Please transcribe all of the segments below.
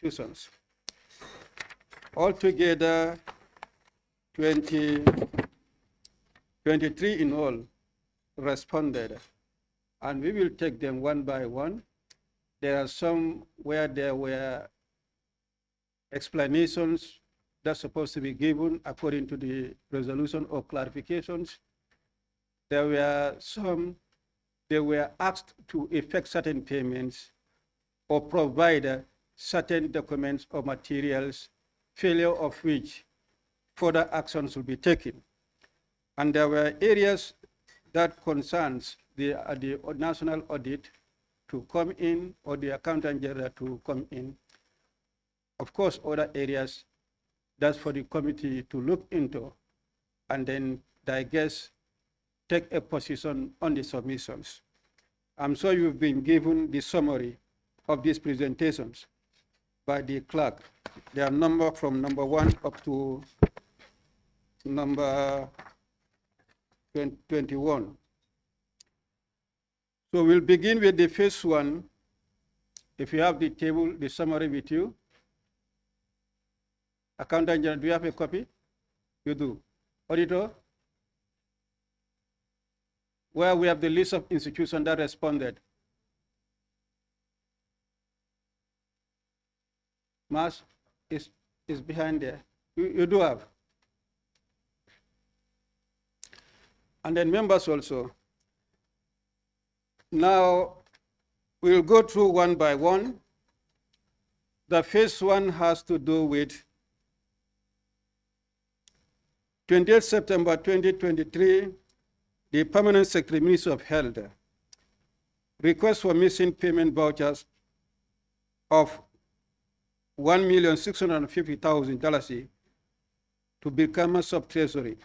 institutions. Altogether, 23 in all responded, and we will take them one by one. There are some where there were explanations that's supposed to be given according to the resolution or clarifications. There were some, they were asked to effect certain payments or provide certain documents or materials, failure of which further actions will be taken. And there were areas that concerns the national audit to come in or the accountant general to come in. Of course, other areas that's for the committee to look into and then, I guess, take a position on the submissions. I'm sure you've been given the summary of these presentations by the clerk. They are numbered from number 1 up to number 21. So we'll begin with the first one. If you have the table, the summary with you. Accountant General, do you have a copy? You do. Auditor? Where we have the list of institutions that responded. Mas is behind there. You do have. And then members also. Now, we'll go through one by one. The first one has to do with 28 September 2023, the Permanent Secretary, Ministry of Health, request for missing payment vouchers of $1,650,000 to become a sub-treasury.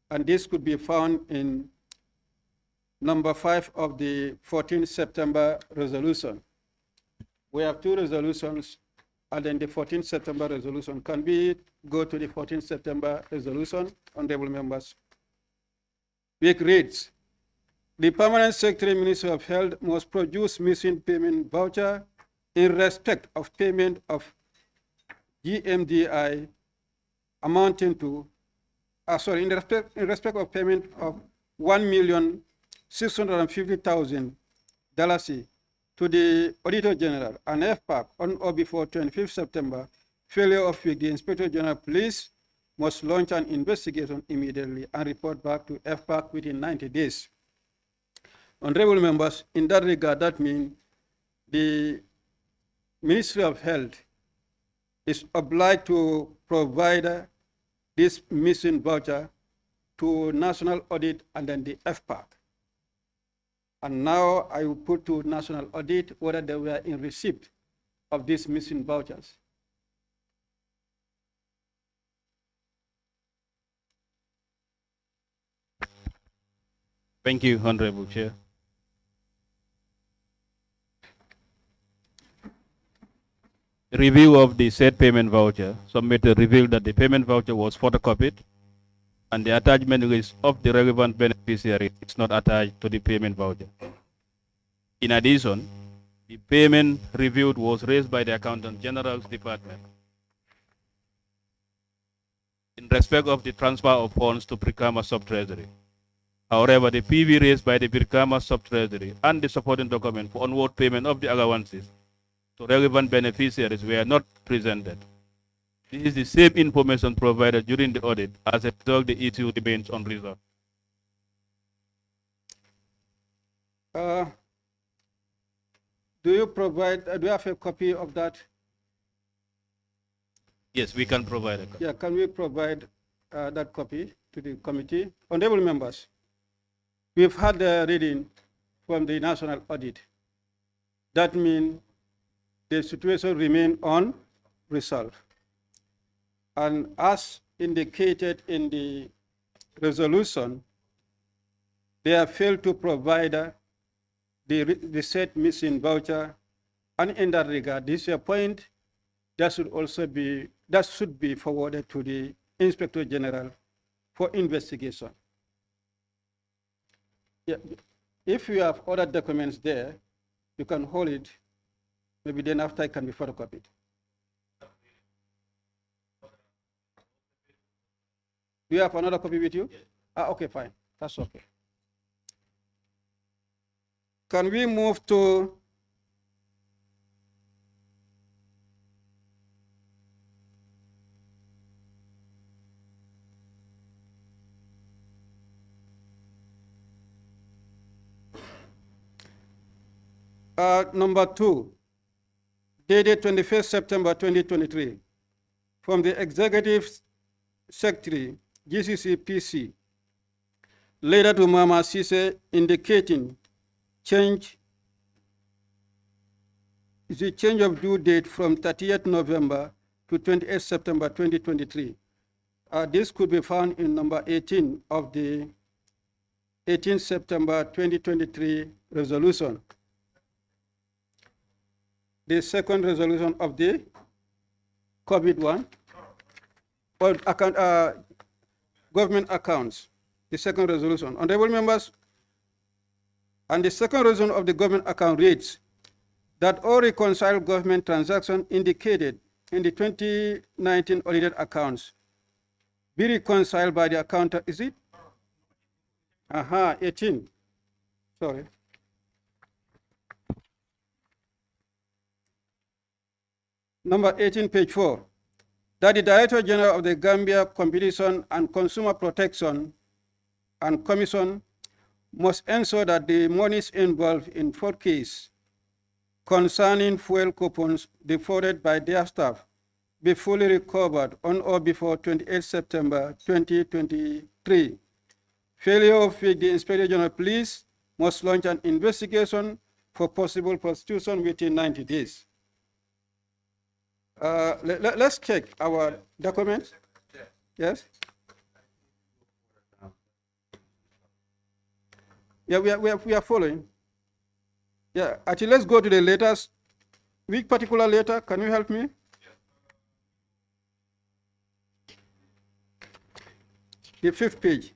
And this could be found in number 5 of the 14th September resolution. We have 2 resolutions, and then the 14th September resolution. Can we go to the 14th September resolution, honorable members? It reads, the Permanent Secretary, Ministry of Health must produce missing payment voucher in respect of payment of GMDI amounting to, in respect of payment of $1,650,000 to the Auditor General and Fpac on or before 25th September, failure of which the Inspector General Police must launch an investigation immediately and report back to Fpac within 90 days. Honorable members, in that regard, that means the Ministry of Health is obliged to provide this missing voucher to National Audit and then the Fpac. And now I will put to National Audit whether they were in receipt of these missing vouchers. Thank you, Honorable Chair. Review of the said payment voucher submitted revealed that the payment voucher was photocopied and the attachment list of the relevant beneficiary is not attached to the payment voucher. In addition, the payment reviewed was raised by the Accountant General's Department in respect of the transfer of funds to Brikama Sub-Treasury. However, the PV raised by the Brikama Sub-Treasury and the supporting document for onward payment of the allowances to relevant beneficiaries were not presented. This is the same information provided during the audit. As a result, the issue remains unresolved. Do you have a copy of that? Yes, we can provide a copy. Yeah, can we provide that copy to the committee? Honorable members, we've had the reading from the National Audit. That means the situation remains unresolved. And as indicated in the resolution, they have failed to provide the said missing voucher. And in that regard, this is a point that should be forwarded to the Inspector General for investigation. Yeah, if you have other documents there, you can hold it. Maybe then after it can be photocopied. Do you have another copy with you? Yes. Okay, fine. That's okay. Can we move to number 2, dated 21st September 2023, from the Executive Secretary, GCC PC, letter to Mama Sise indicating change of due date from 30th November to 28th September 2023. This could be found in number 18 of the 18th September 2023 resolution. The second resolution of the COVID one, or government accounts, the second resolution. Honorable members, and the second resolution of the government account reads that all reconciled government transactions indicated in the 2019 audited accounts be reconciled by the accountant. Is it? 18. Sorry. Number 18, page 4, that the Director General of the Gambia Competition and Consumer Protection and Commission must ensure that the monies involved in 4 cases concerning fuel coupons defrauded by their staff be fully recovered on or before 28 September 2023. Failure of which the Inspector General of Police must launch an investigation for possible prosecution within 90 days. Let's check our documents. Yes? Yeah, we are following. Yeah, actually, let's go to the letters. Which particular letter? Can you help me? The 5th page.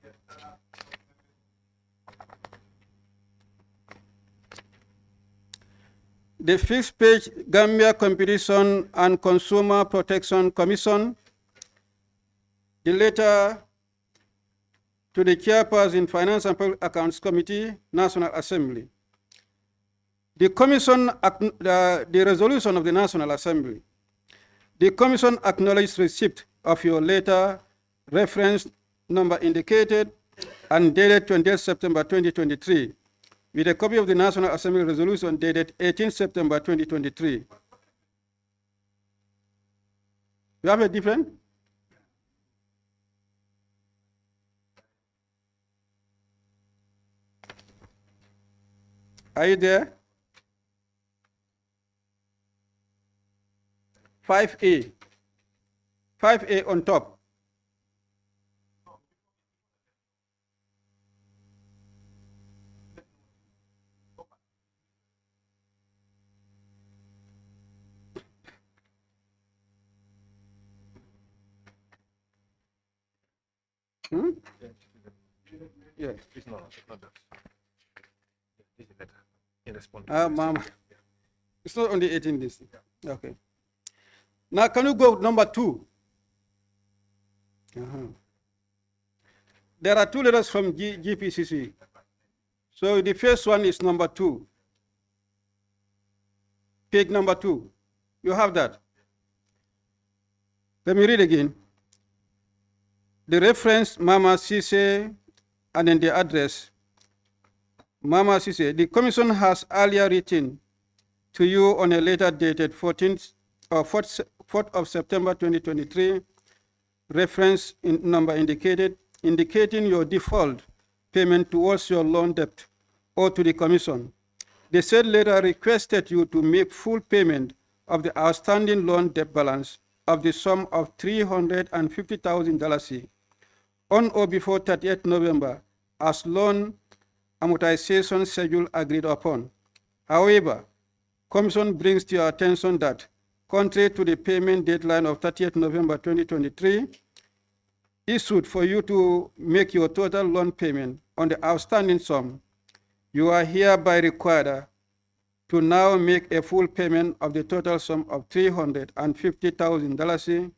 The 5th page, Gambia Competition and Consumer Protection Commission. The letter to the Chairperson, Finance and Public Accounts Committee, National Assembly. The Commission, the resolution of the National Assembly. The Commission acknowledges receipt of your letter, reference number indicated, and dated 20th September 2023, with a copy of the National Assembly resolution dated 18th September 2023. You have a different? Are you there? 5A. 5A on top. Yeah. It's not that. This is better. In response. Ma'am, it's not on the 18 list. Okay. Now, can you go number 2? There are 2 letters from GPCC. So the first one is number 2. Page number 2. You have that. Let me read again. The reference, Mama Sise, and then the address, Mama Sise. The Commission has earlier written to you on a letter dated 4th of September 2023, reference number indicated, indicating your default payment towards your loan debt or to the Commission. The said letter requested you to make full payment of the outstanding loan debt balance of the sum of $350,000 on or before 30th November as loan amortization schedule agreed upon. However, Commission brings to your attention that, contrary to the payment deadline of 30th November 2023, issued for you to make your total loan payment on the outstanding sum, you are hereby required to now make a full payment of the total sum of $350,000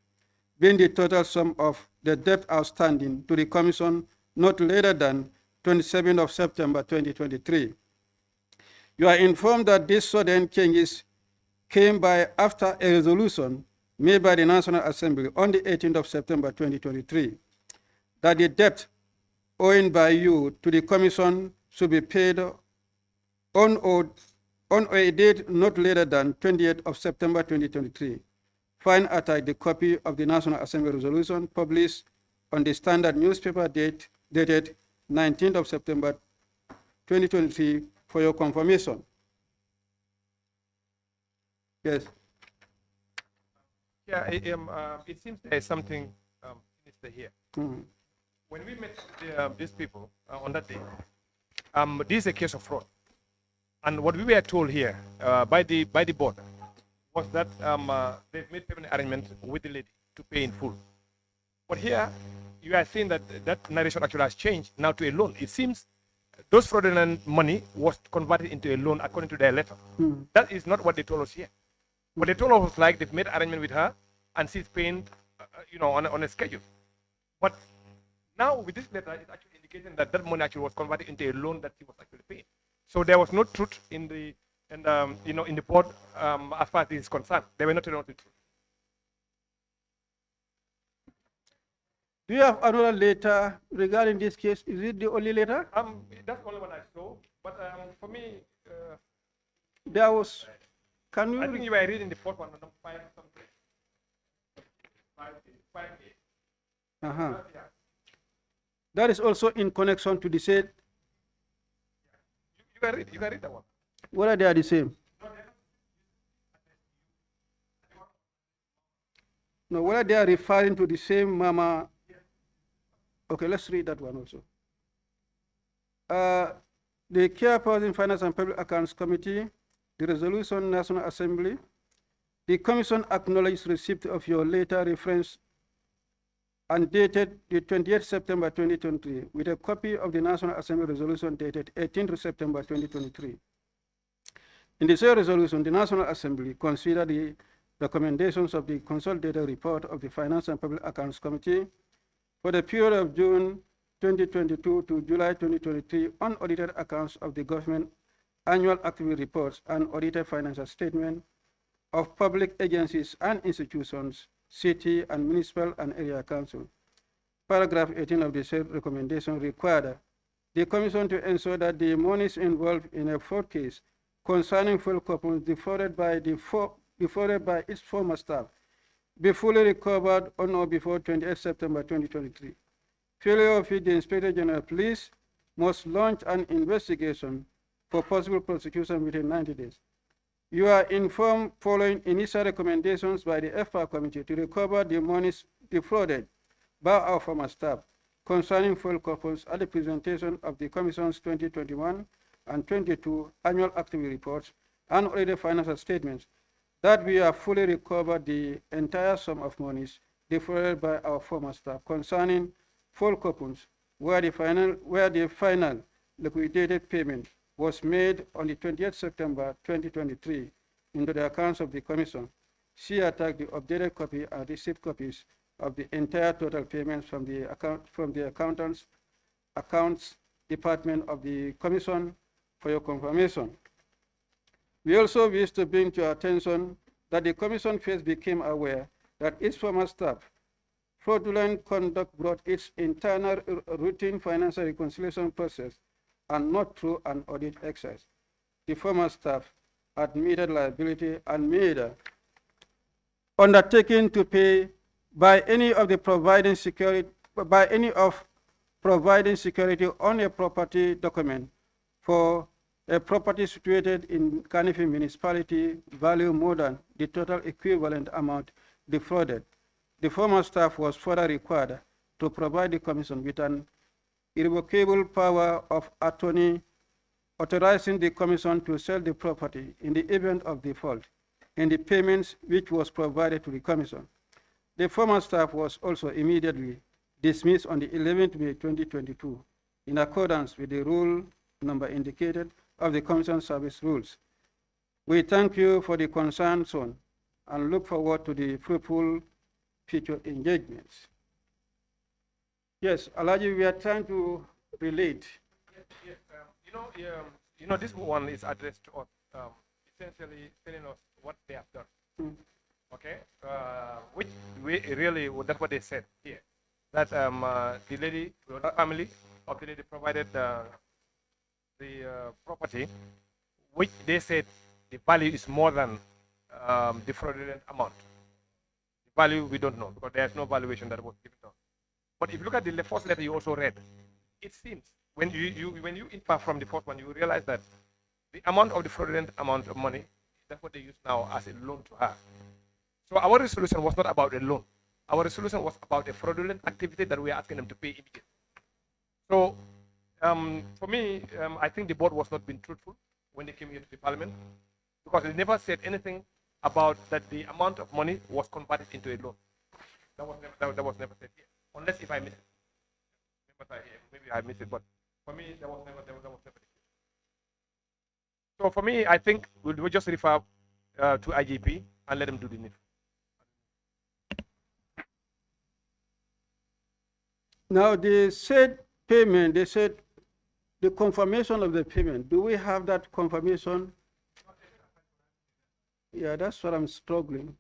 being the total sum of the debt outstanding to the Commission not later than 27th of September 2023. You are informed that these sudden changes came by after a resolution made by the National Assembly on the 18th of September 2023 that the debt owing by you to the Commission should be paid on a date not later than 28th of September 2023. Find attached the copy of the National Assembly resolution published on the Standard newspaper dated 19th of September 2023 for your confirmation. Yes. Yeah, it seems there is something sinister here. Mm. When we met these people on that day, this is a case of fraud. And what we were told here by the board was that they've made payment arrangements with the lady to pay in full. But here, you are saying that that narration actually has changed now to a loan. It seems those fraudulent money was converted into a loan according to their letter. Mm. That is not what they told us here. What they told us was like they've made arrangement with her and she's paying, on a schedule. But now with this letter, it's actually indicating that that money actually was converted into a loan that she was actually paying. So there was no truth in the board as far as this is concerned. They were not telling us the truth. Do you have another letter regarding this case? Is it the only letter? That's the only one I saw. But for me, There was. Can you? I think you were reading the fourth one, number 5 or something. 5. Uh-huh. Yeah. That is also in connection to the said. You can read that one. Whether they are the same? No, whether they are referring to the same mama. Okay, let's read that one also. The Chairperson Finance and Public Accounts Committee, the Resolution National Assembly, the Commission acknowledges receipt of your letter reference and dated the 28th September 2023 with a copy of the National Assembly resolution dated 18th September 2023. In the same resolution, the National Assembly considered the recommendations of the consolidated report of the Finance and Public Accounts Committee for the period of June 2022 to July 2023 unaudited accounts of the government annual activity reports and audited financial statement of public agencies and institutions, city and municipal and area council. Paragraph 18 of the said recommendation required the Commission to ensure that the monies involved in a fraud case concerning fuel coupons defrauded by its former staff be fully recovered on or before 28 September 2023. Failure of it, the Inspector General of Police must launch an investigation for possible prosecution within 90 days. You are informed following initial recommendations by the Fpac committee to recover the monies defrauded by our former staff concerning fuel coupons at the presentation of the Commission's 2021 and 22 annual activity reports and audited financial statements, that we have fully recovered the entire sum of monies defrauded by our former staff concerning fuel coupons, where the final liquidated payment was made on the 20th September 2023 into the accounts of the Commission. See attached the updated copy and receipt copies of the entire total payments from the accounts department of the Commission for your confirmation. We also wish to bring to your attention that the Commission first became aware that its former staff fraudulent conduct brought its internal routine financial reconciliation process and not through an audit exercise. The former staff admitted liability and made undertaking to pay by any of providing security on a property document for a property situated in Kanifi municipality value more than the total equivalent amount defrauded. The former staff was further required to provide the Commission with an irrevocable power of attorney authorizing the Commission to sell the property in the event of default in the payments which was provided to the Commission. The former staff was also immediately dismissed on the 11th May 2022 in accordance with the rule number indicated of the Commission Service Rules. We thank you for the concern shown and look forward to the fruitful future engagements. Yes, Alaji, we are trying to relate. Yes, you know, this one is addressed to us, essentially telling us what they have done. Mm. Okay, which we really, that's what they said here, that the lady, the family of the lady provided the property, which they said the value is more than the fraudulent amount. The value we don't know because there's no valuation that was given to us. But if you look at the first letter you also read, it seems when you infer from the first one, you realize that the amount of the fraudulent amount of money, that's what they use now as a loan to her. So our resolution was not about a loan. Our resolution was about a fraudulent activity that we are asking them to pay immediately. So for me, I think the board was not being truthful when they came here to the parliament because they never said anything about that the amount of money was converted into a loan. That was never said here, unless if I missed it. Maybe I missed it, but for me, that was never the case. So for me, I think we'll just refer to IGP and let them do the need. Now, they said payment, they said the confirmation of the payment. Do we have that confirmation? Yeah, that's what I'm struggling.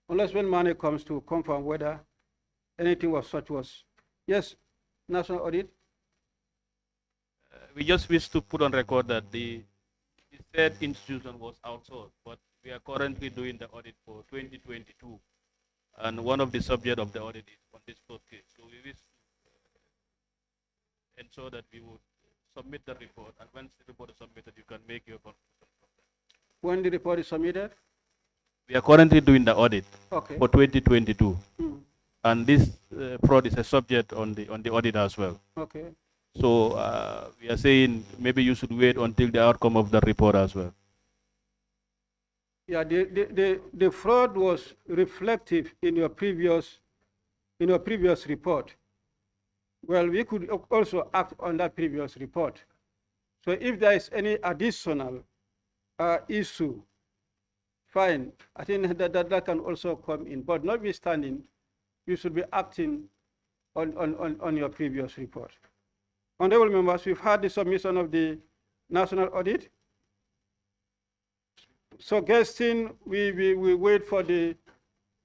Unless when money comes to confirm whether anything was such was. Yes, National Audit? We just wish to put on record that the said institution was outsourced, but we are currently doing the audit for 2022. And one of the subject of the audit is on this first case. So we wish to ensure that we would submit the report, and once the report is submitted, you can make your conclusion from that. When the report is submitted? We are currently doing the audit for 2022. And this fraud is a subject on the audit as well. Okay. So we are saying maybe you should wait until the outcome of the report as well. Yeah, the fraud was reflective in your previous report. Well, we could also act on that previous report. So if there is any additional issue, fine. I think that can also come in. But notwithstanding, you should be acting on your previous report. Honorable members, we've had the submission of the National Audit. So, guessing, we wait for the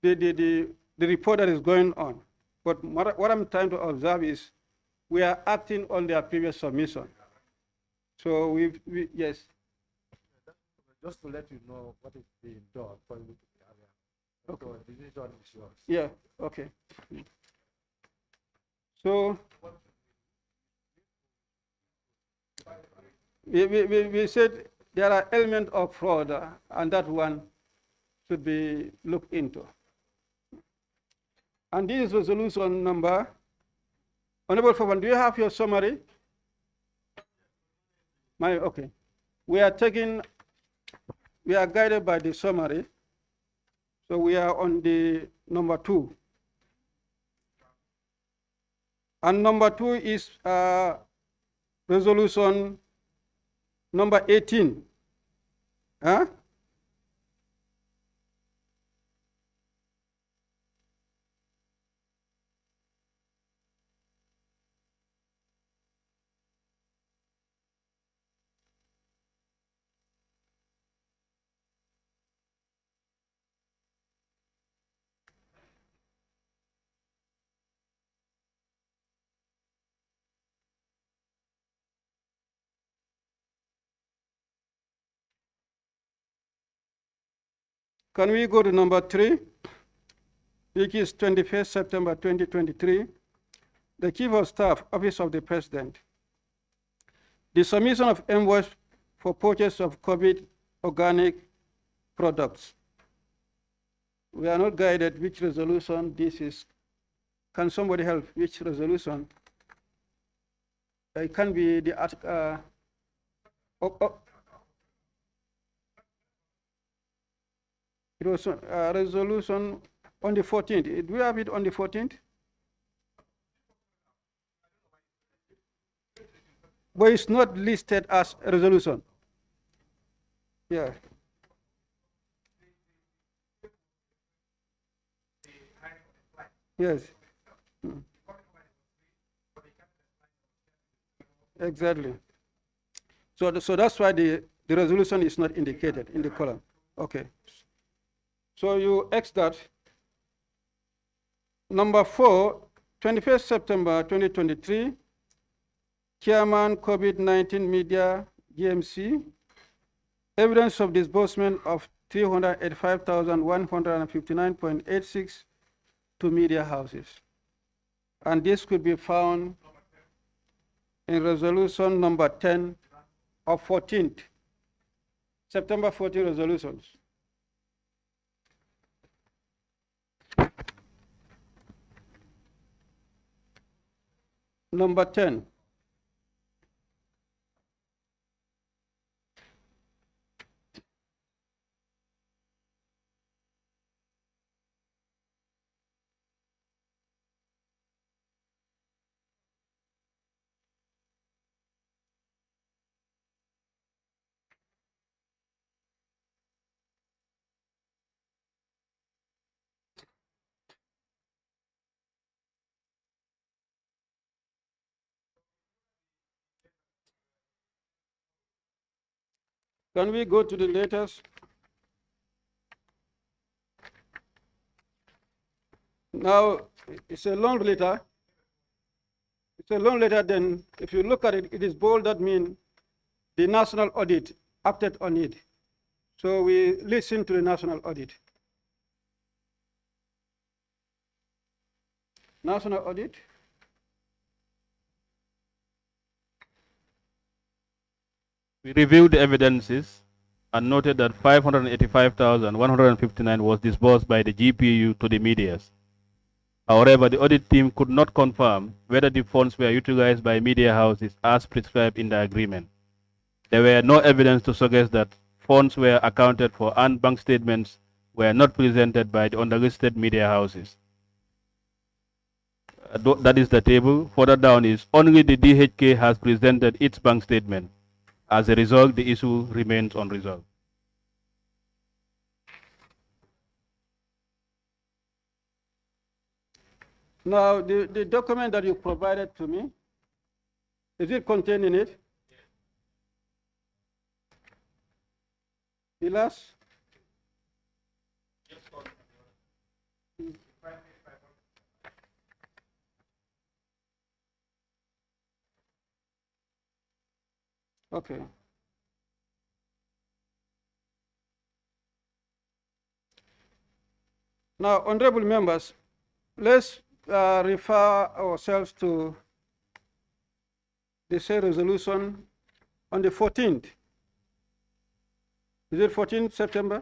report that is going on. But what I'm trying to observe is we are acting on their previous submission. So yes. Just to let you know what is being done for you to be aware. Okay. So the decision is yours. Yeah, okay. So we said there are elements of fraud, and that one should be looked into. And this is resolution number. Honorable Favan, do you have your summary? Okay. We are guided by the summary. So we are on the number 2. And number 2 is resolution number 18. Huh? Can we go to number 3, which is 21st September 2023, the Chief of Staff, Office of the President. The submission of invoice for purchase of COVID organic products. We are not guided which resolution this is. Can somebody help which resolution? It can be the article. It was a resolution on the 14th. Do we have it on the 14th? But it's not listed as a resolution. Yeah. Yes. Exactly. So, so that's why the resolution is not indicated in the column. Okay. So you X that. Number 4, 21st September 2023, Chairman COVID-19 Media GMC, evidence of disbursement of 385,159.86 to media houses. And this could be found in resolution number 10 of 14th, September 14 resolutions. Number 10. Can we go to the latest? Now, it's a long letter. It's a long letter, then if you look at it, it is bold, that means the national audit acted on it. So we listen to the national audit. National audit. We reviewed the evidences and noted that 585,159 was disbursed by the GPU to the medias. However, the audit team could not confirm whether the funds were utilized by media houses as prescribed in the agreement. There were no evidence to suggest that funds were accounted for and bank statements were not presented by the underlisted media houses. That is the table. Further down is only the DHK has presented its bank statement. As a result, the issue remains unresolved. Now, the document that you provided to me, is it contained in it? The last? Okay. Now, honorable members, let's refer ourselves to the same resolution on the 14th. Is it 14th September?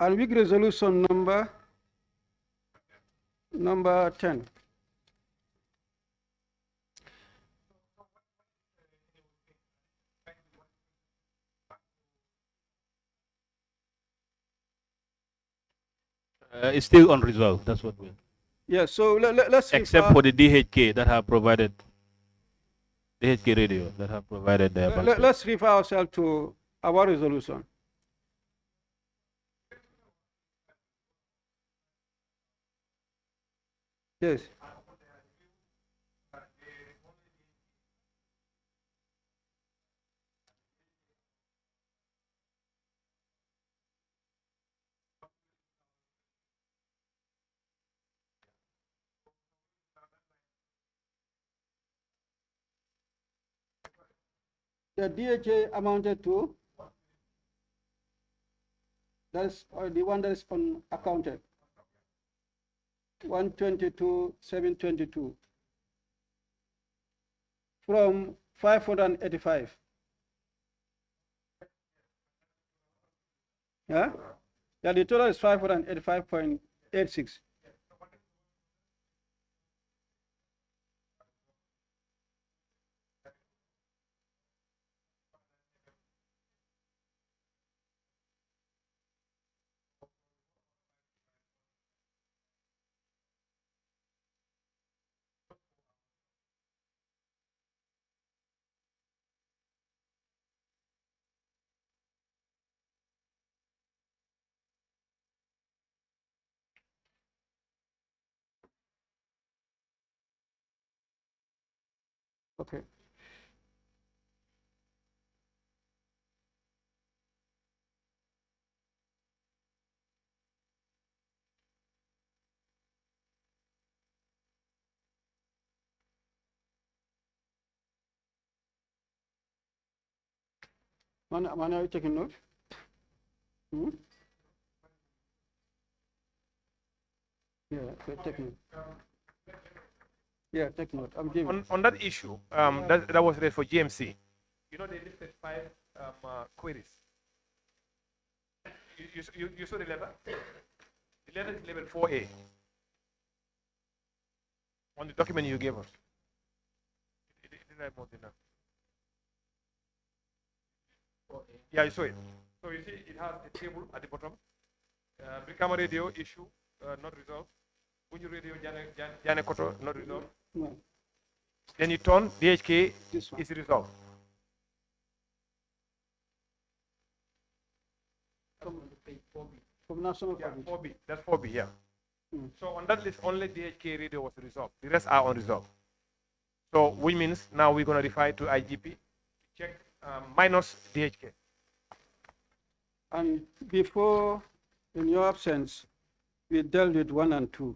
And week resolution number 10. It's still unresolved. That's what we. Yeah, so let's except for the DHK that have provided DHK radio that have provided their bank statement. let's refer ourselves to our resolution. Yes. The DHA amounted to, that's the one that is unaccounted, 122,722 from 585. Yeah? Yeah, the total is 585.86. Okay. Man, are you taking note? Hmm? Yeah, okay, take note. Yeah, take note. I'm giving. On that issue, that was raised for GMC. You know, they listed 5 queries. You saw the letter? The letter is labeled 4A on the document you gave us. Yeah, you saw it. So you see, it has a table at the bottom. Brikama radio issue not resolved. Bunju radio Jane Koto not resolved. No, Then you turn DHK this one. is resolved. From national Yeah, audit. 4B. That's 4B. Yeah. Mm. So on that list, only DHK radio was resolved. The rest are unresolved. So which means now we're going to refer to IGP to check minus DHK. And before, in your absence, we dealt with 1 and 2.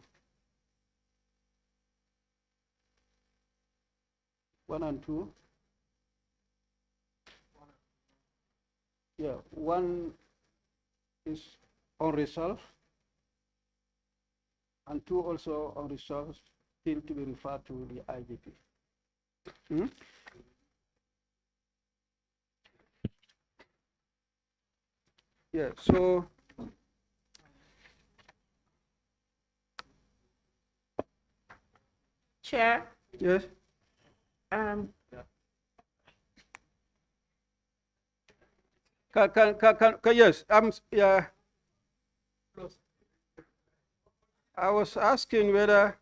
1 and 2. Yeah, 1 is unresolved, and 2 also unresolved, still to be referred to the IGP. Hmm? Yeah, so Chair, yes, yes, yeah. I was asking whether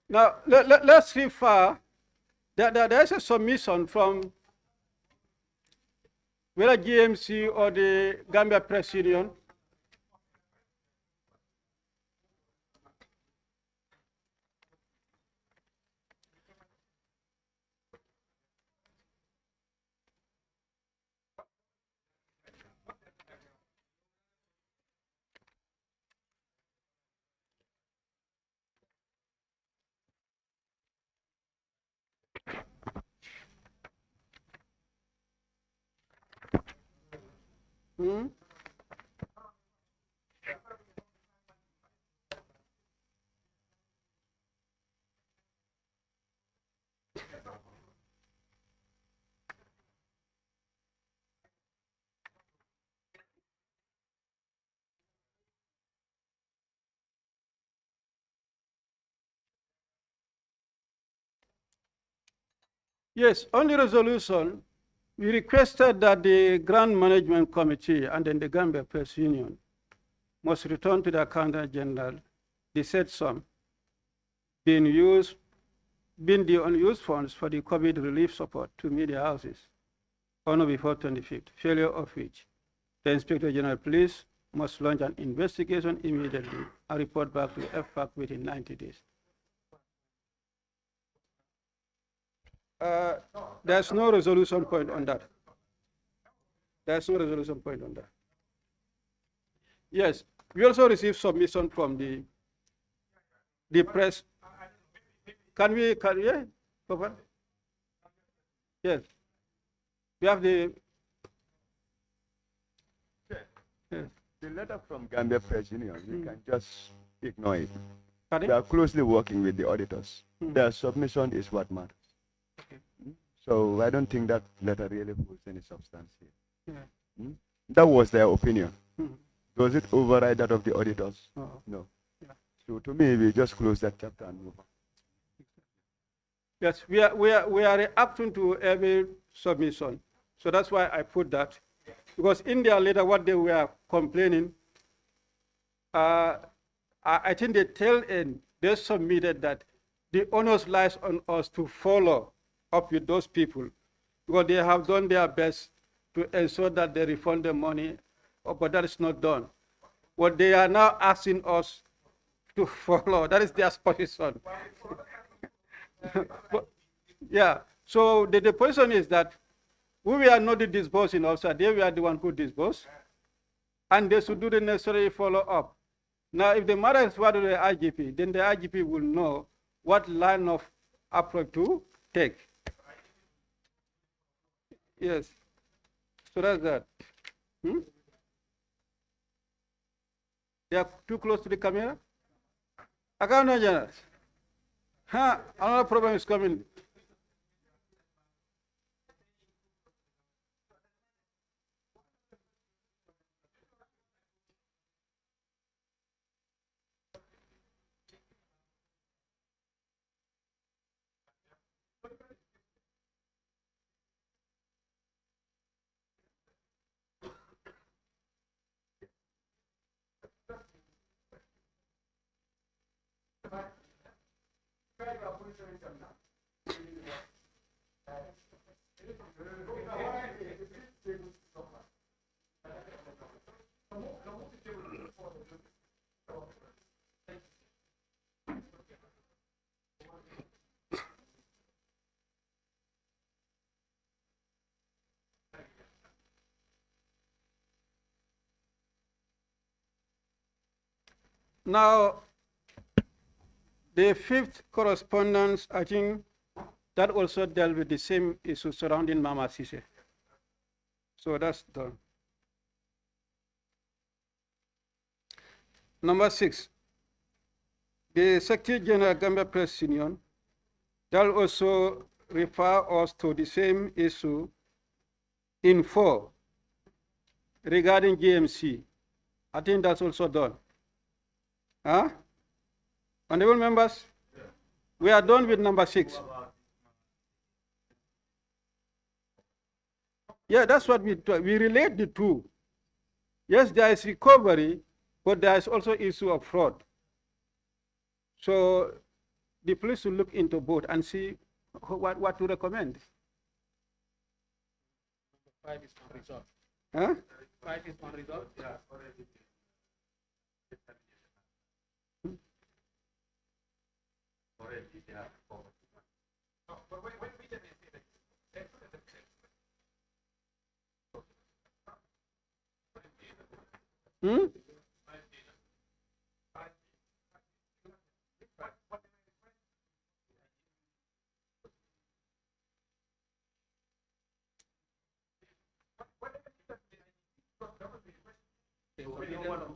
now let's refer. There's a submission from whether GMC or the Gambia Press Union. Hmm? Yes, on the resolution, we requested that the Grand Management Committee and then the Gambia Press Union must return to the Accountant General the said sum being the unused funds for the COVID relief support to media houses on or before 25th, failure of which the Inspector General of Police must launch an investigation immediately and report back to Fpac within 90 days. There's no resolution point on that. There's no resolution point on that. Yes, we also received submission from the press. Can we, yeah, over? Yes. We have the. Yes. The letter from Gambia Press Union, we can just ignore it. Pardon? They are closely working with the auditors. Hmm. Their submission is what matters. Okay. So I don't think that letter really holds any substance here. Yeah. That was their opinion. Hmm. Does it override that of the auditors? Oh. No. Yeah. So to me, we just close that chapter and move on. Yes, we are reacting to every submission. So that's why I put that. Because in their letter, what they were complaining, I think they tell end, they submitted that the onus lies on us to follow up with those people because they have done their best to ensure that they refund the money, but that is not done. What they are now asking us to follow, that is their position. But, yeah, so the position is that we were not the disbursing officer, they were the one who disbursed, and they should do the necessary follow-up. Now, if the matter is what to the IGP, then the IGP will know what line of approach to take. Yes, so that's that. They are too close to the camera? I can't know, Janet. Huh? Another problem is coming. Now, the fifth correspondence, I think that also dealt with the same issue surrounding Mama Sise. So that's done. Number 6, the Secretary General Gambia Press Union, that also refer us to the same issue in 4 regarding GMC. I think that's also done. Huh? Honorable members, we are done with number 6. Yeah, that's what we relate the two. Yes, there is recovery, but there is also issue of fraud. So the police will look into both and see what to recommend. 5 is unresolved. Huh? 5 is unresolved. Yeah. Hmm?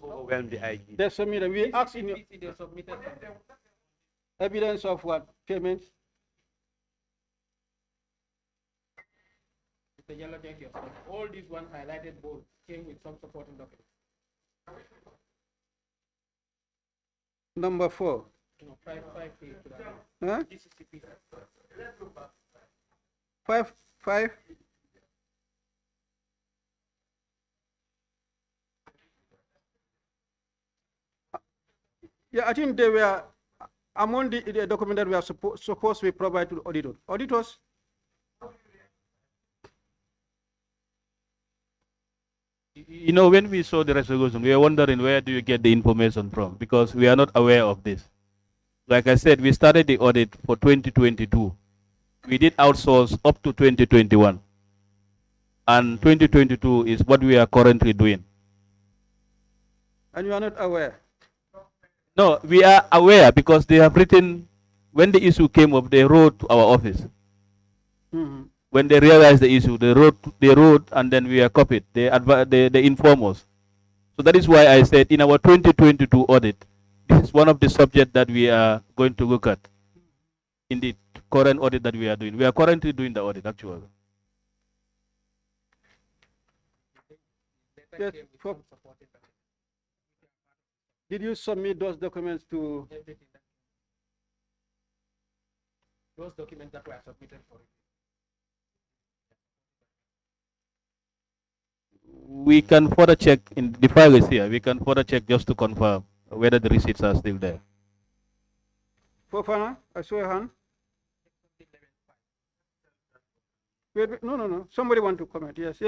Overwhelm the IG. They submitted. We asked in your They submitted evidence of what? Payment? the yellow jacket. All these one highlighted bold came with some supporting documents. Number 4. No, 5 page to that. Huh? DCCP. 5. Yeah, I think they were among the documents that we are supposed to be provided to auditors. Auditors? You know, when we saw the resolution, we were wondering where do you get the information from, because we are not aware of this. Like I said, we started the audit for 2022. We did outsource up to 2021. And 2022 is what we are currently doing. And you are not aware? No, we are aware because they have written, when the issue came up, they wrote to our office. Mm-hmm. When they realized the issue, they wrote, and then we are copied. They inform us. So that is why I said in our 2022 audit, this is one of the subjects that we are going to look at in the current audit that we are doing. We are currently doing the audit, actually. Yes, did you submit those documents to? Those documents that were submitted for it. We can further check, in the file is here, we can further check just to confirm whether the receipts are still there. Fofana, I saw your hand. Wait, no. Somebody want to comment? Yes.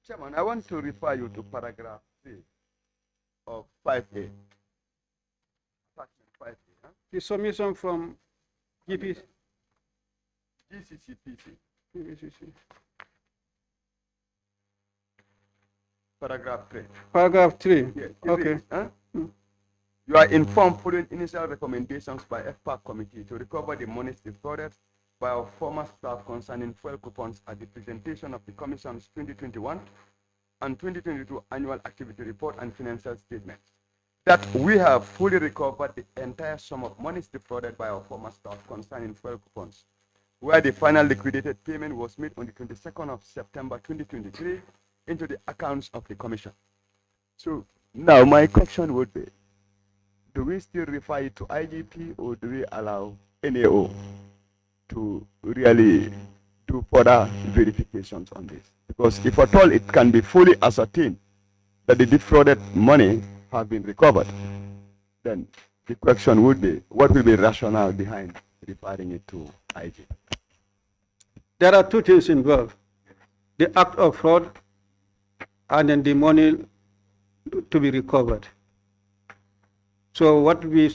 Chairman, I want to refer you to paragraph 3 of 5A. Attachment 5A. Huh? The submission from GP. GCCPC. GPCC. Paragraph 3. Paragraph 3. Yeah, it Okay. reads, huh? You are informed following initial recommendations by Fpac committee to recover the monies defrauded by our former staff concerning fuel coupons at the presentation of the Commission's 2021 and 2022 annual activity report and financial statement, that we have fully recovered the entire sum of monies defrauded by our former staff concerning fuel coupons, where the final liquidated payment was made on the 22nd of September 2023 into the accounts of the Commission. So now my question would be, do we still refer it to IGP or do we allow NAO to really do further verifications on this? Because if at all it can be fully ascertained that the defrauded money have been recovered, then the question would be, what will be rationale behind referring it to IGP? There are two things involved: the act of fraud and then the money to be recovered. So what we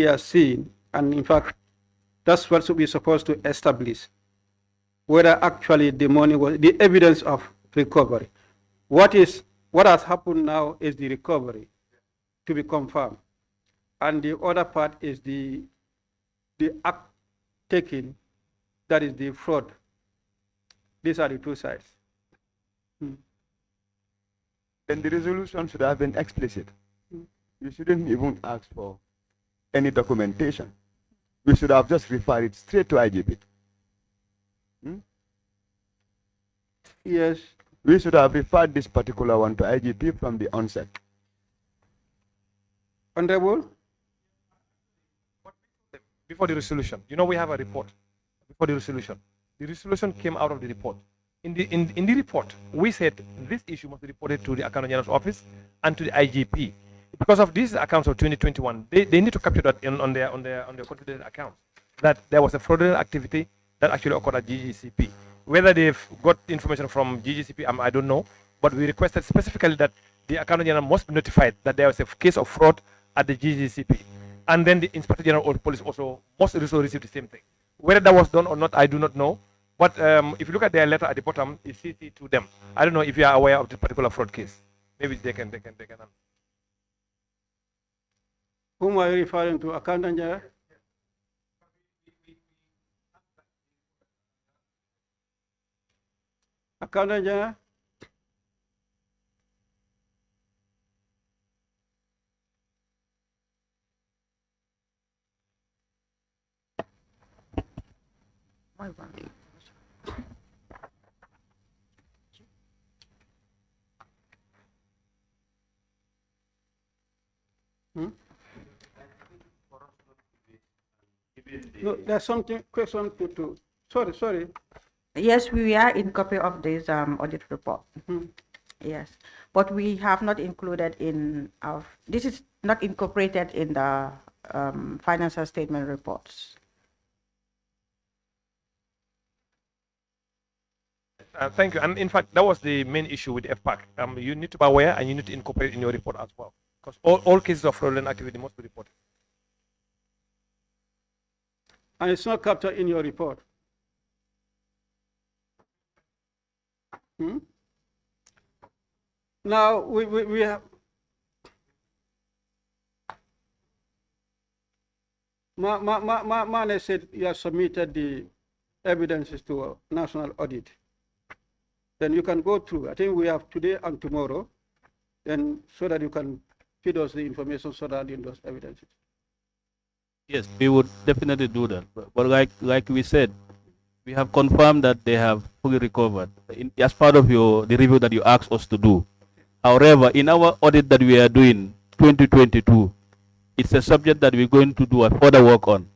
are seeing, and in fact, that's what we're supposed to establish, whether actually the money was the evidence of recovery. What has happened now is the recovery to be confirmed, and the other part is the act taken, that is the fraud. These are the two sides. Then the resolution should have been explicit. You shouldn't even ask for any documentation. We should have just referred it straight to IGP. Yes. We should have referred this particular one to IGP from the onset. Honorable? Before the resolution, we have a report before the resolution. The resolution came out of the report. In the report, we said this issue must be reported to the Accountant General's office and to the IGP. Because of these accounts of 2021, they need to capture that on their consolidated accounts, that there was a fraudulent activity that actually occurred at GGCP. Whether they've got information from GGCP, I don't know, but we requested specifically that the Accountant General must be notified that there was a case of fraud at the GGCP. And then the Inspector General of Police also must also receive the same thing. Whether that was done or not, I do not know. But if you look at their letter at the bottom, it's CC to them. I don't know if you are aware of the particular fraud case. Maybe they can. Whom are you referring to? Accountant General? Accountant General? No, there's question to. Sorry. Yes, we are in copy of this audit report. Yes, but we have not included in our. This is not incorporated in the financial statement reports. Thank you. And in fact, that was the main issue with Fpac. You need to be aware and you need to incorporate in your report as well, because all cases of fraudulent activity must be reported. And it's not captured in your report. Now we have Mane said you have submitted the evidences to a national audit. Then you can go through. I think we have today and tomorrow, then so that you can feed us the information surrounding those evidences. Yes, we would definitely do that. But like we said, we have confirmed that they have fully recovered as part of the review that you asked us to do. However, in our audit that we are doing 2022, it's a subject that we're going to do a further work on,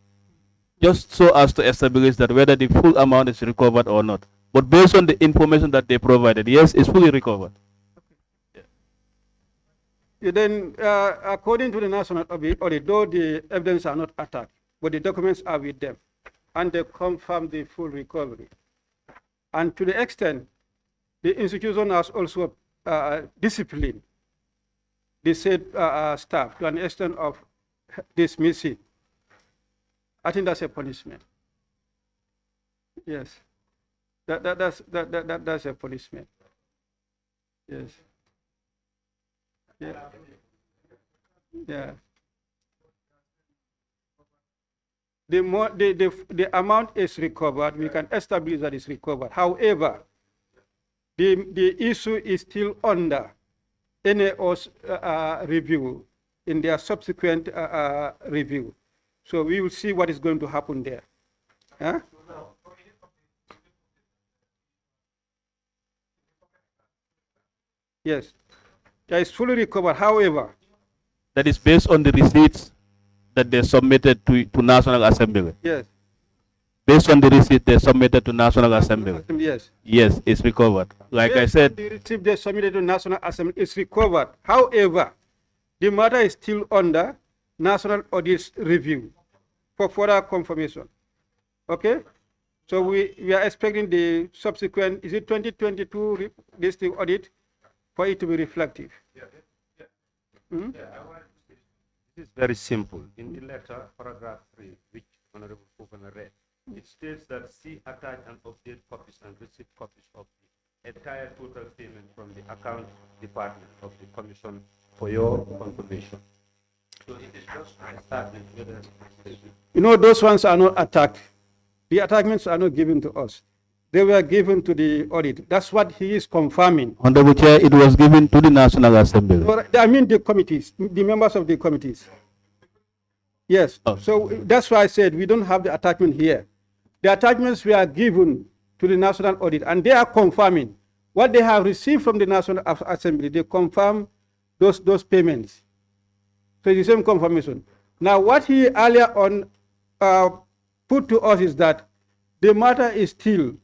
just so as to establish that whether the full amount is recovered or not. But based on the information that they provided, yes, it's fully recovered. Then, according to the national audit, though the evidence are not attacked, but the documents are with them, and they confirm the full recovery. And to the extent, the institution has also disciplined the said staff to an extent of dismissing. I think that's a punishment. Yes, that's a punishment. Yes. Yeah. Yeah. The amount is recovered, we can establish that it's recovered. However, the issue is still under NAO's review in their subsequent review. So we will see what is going to happen there. Huh? Yes. That is fully recovered. However, that is based on the receipts that they submitted to National Assembly. Yes. Based on the receipt they submitted to National Assembly. Yes. Yes, it's recovered. Like Based I said, the receipt they submitted to National Assembly is recovered. However, the matter is still under National Audit's review for further confirmation. Okay? So we are expecting the subsequent, is it 2022 district audit, for it to be reflective. Hmm? This is very simple. In the letter, paragraph 3, which Honorable Governor read, it states that see attach and update copies and receipt copies of the entire total payment from the account department of the commission for your confirmation. So it is just a statement whether You know, those ones are not attacked. The attachments are not given to us. They were given to the audit. That's what he is confirming. Honorable Chair, it was given to the National Assembly. I mean the committees, the members of the committees. Yes. Oh. So that's why I said we don't have the attachment here. The attachments were given to the National Audit, and they are confirming what they have received from the National Assembly. They confirm those payments. So it's the same confirmation. Now, what he earlier on put to us is that the matter is still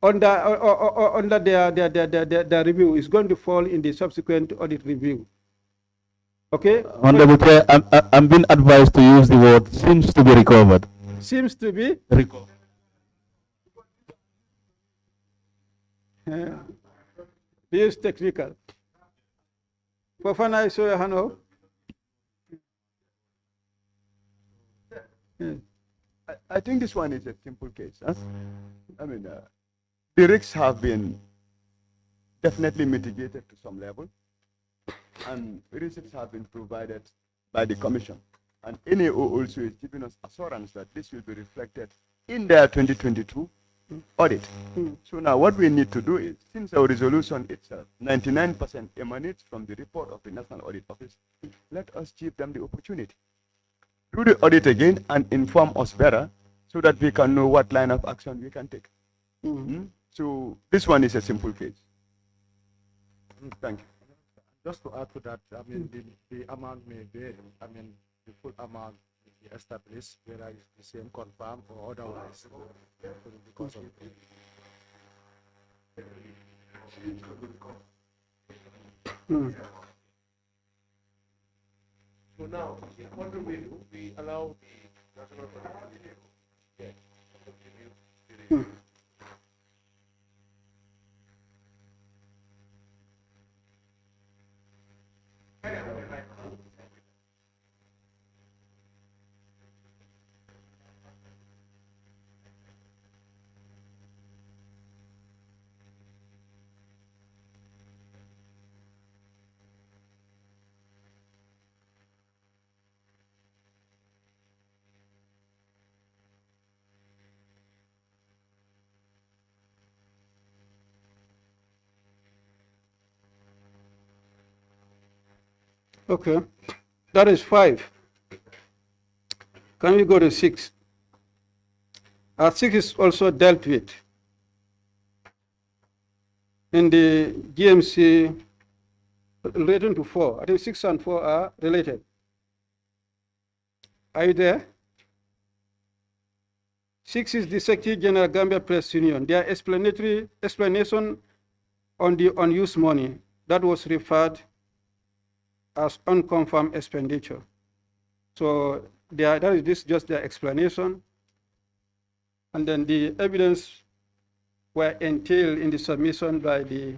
under their review. Is going to fall in the subsequent audit review. Okay? Honorable Chair, I'm being advised to use the word seems to be recovered. Seems to be Recovered. This is technical. Fofana, I saw your hand up. Yeah. I think this one is a simple case. Huh? I mean, the risks have been definitely mitigated to some level, and receipts have been provided by the commission. And NAO also is giving us assurance that this will be reflected in their 2022 audit. So now what we need to do is, since our resolution itself, 99% emanates from the report of the National Audit Office, let us give them the opportunity. Do the audit again and inform us better so that we can know what line of action we can take. So this one is a simple case. Thank you. Just to add to that, I mean, the amount may vary. I mean, the full amount will be established, whether it's the same confirmed or otherwise. Because of So now, what do? We allow the national Okay, that is 5. Can we go to 6? 6 is also dealt with in the GMC relating to 4. I think 6 and 4 are related. Are you there? 6 is the Secretary General Gambia Press Union. Their explanation on the unused money that was referred as unconfirmed expenditure. So that is this just their explanation. And then the evidence were entailed in the submission by the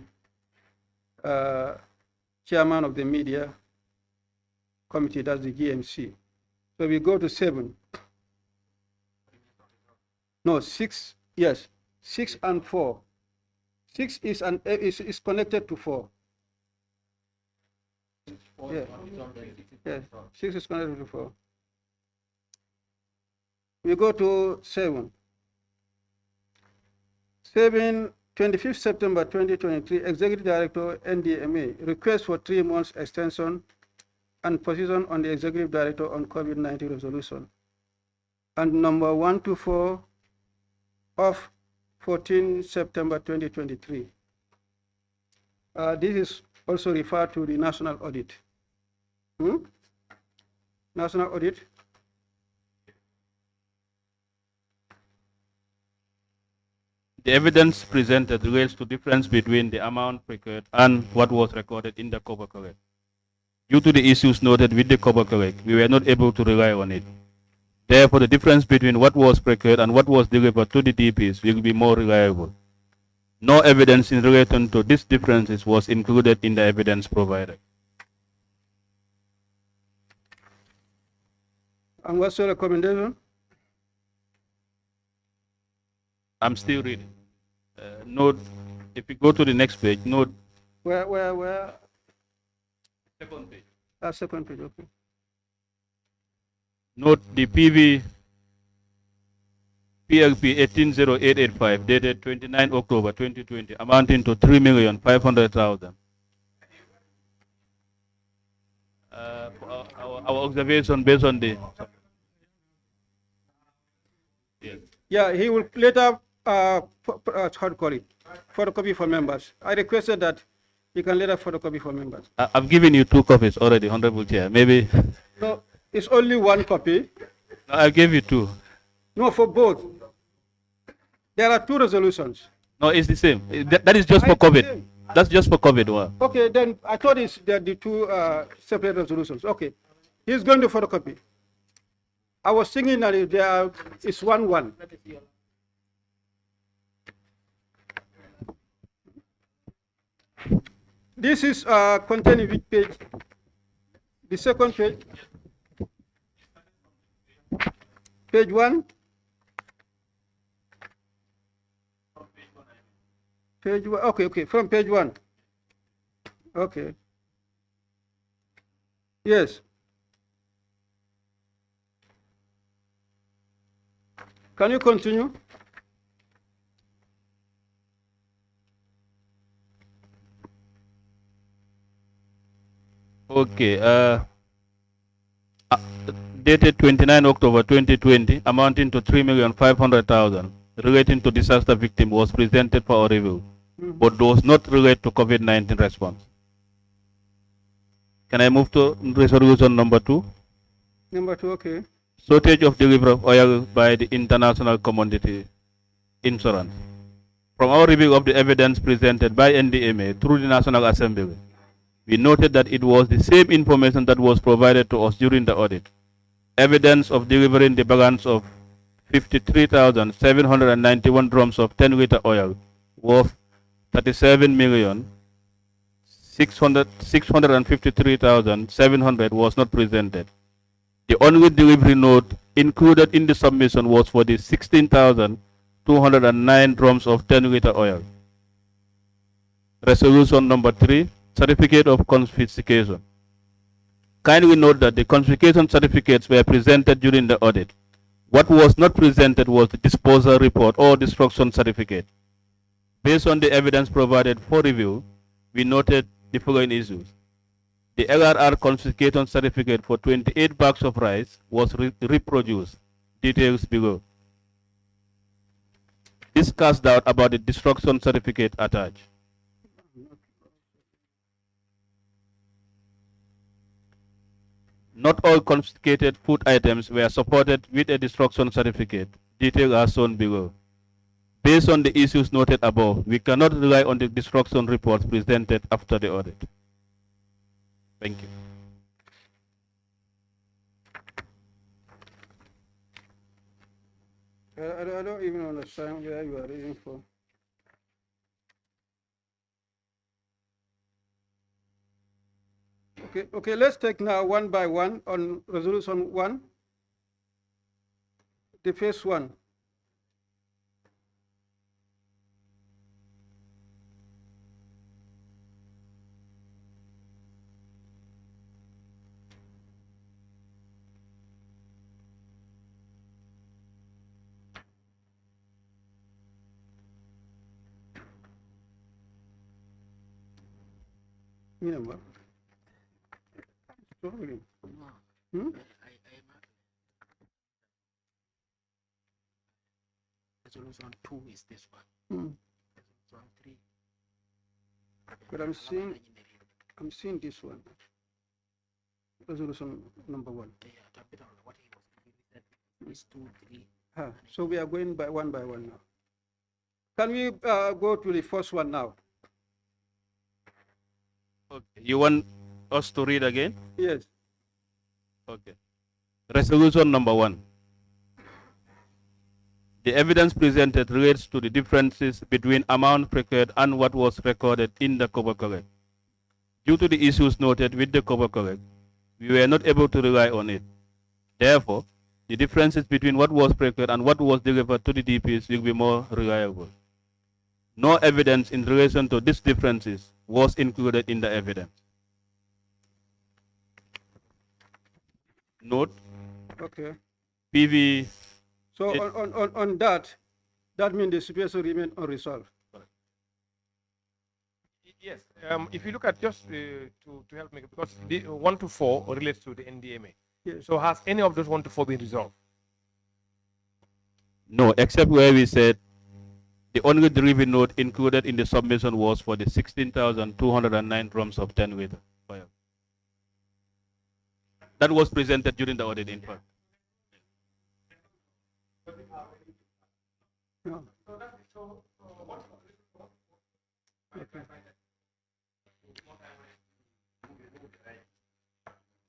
chairman of the media committee, that's the GMC. So we go to 7. No, 6, yes, 6 and 4. 6 is connected to 4. Yeah. Yeah, 6 is connected to 4. We go to 7. 25th September 2023, Executive Director, NDMA, request for 3 months extension and position on the Executive Director on COVID-19 resolution. And number 124 of 14 September 2023. This is also referred to the national audit. National audit. The evidence presented relates to difference between the amount procured and what was recorded in the cover correct. Due to the issues noted with the cover correct, we were not able to rely on it. Therefore, the difference between what was procured and what was delivered to the DPs will be more reliable. No evidence in relation to these differences was included in the evidence provided. And what's your recommendation? I'm still reading. Note, if you go to the next page, note. Where? Second page. Second page, okay. Note the PLP 180885 dated 29 October 2020 amounting to 3,500,000. Our observation based on the. Yes. Yeah, he will later photocopy for members. I requested that you can later photocopy for members. I've given you 2 copies already, Honorable Chair. Maybe. No, it's only 1 copy. No, I gave you 2. No, for both. There are 2 resolutions. No, it's the same. That is just for COVID. That's just for COVID. Okay, then I thought it's the 2 separate resolutions. Okay, he's going to photocopy. I was thinking that it's 1-1. This is containing which page? The second page? Page 1? Page 1, okay, from page 1. Okay. Yes. Can you continue? Okay. Dated 29 October 2020, amounting to 3,500,000, relating to disaster victim was presented for a review, but does not relate to COVID-19 response. Can I move to resolution number 2? Number 2, okay. Shortage of delivery of oil by the International Commodity Insurance. From our review of the evidence presented by NDMA through the National Assembly, we noted that it was the same information that was provided to us during the audit. Evidence of delivering the balance of 53,791 drums of 10-liter oil worth 37,653,700 was not presented. The only delivery note included in the submission was for the 16,209 drums of 10-liter oil. Resolution number 3, certificate of confiscation. Kindly note that the confiscation certificates were presented during the audit. What was not presented was the disposal report or destruction certificate. Based on the evidence provided for review, we noted the following issues. The LRR confiscation certificate for 28 bags of rice was reproduced. Details below. This casts doubt about the destruction certificate attached. Not all confiscated food items were supported with a destruction certificate. details are shown below. Based on the issues noted above, we cannot rely on the destruction reports presented after the audit. Thank you. I don't even understand where you are reading from. Okay, let's take now one by one on resolution 1. The first one. Remember? Sorry. Hmm? Resolution 2 is this one. Resolution 3. But I'm seeing this one. Resolution number 1. Yeah, capital, what he was giving is 2, 3. So we are going by one now. Can we go to the first one now? Okay. You want us to read again? Yes. Okay. Resolution number 1. The evidence presented relates to the differences between amount procured and what was recorded in the cover correct. Due to the issues noted with the cover correct, we were not able to rely on it. Therefore, the differences between what was procured and what was delivered to the DPs will be more reliable. No evidence in relation to these differences was included in the evidence. Note, Okay. PV. So on that means the situation remain unresolved. Yes, if you look at just to help me, because the 1 to 4 relates to the NDMA. Yes. So has any of those 1 to 4 been resolved? No, except where we said the only delivery note included in the submission was for the 16,209 drums of 10 liter. That was presented during the audit, in fact. No.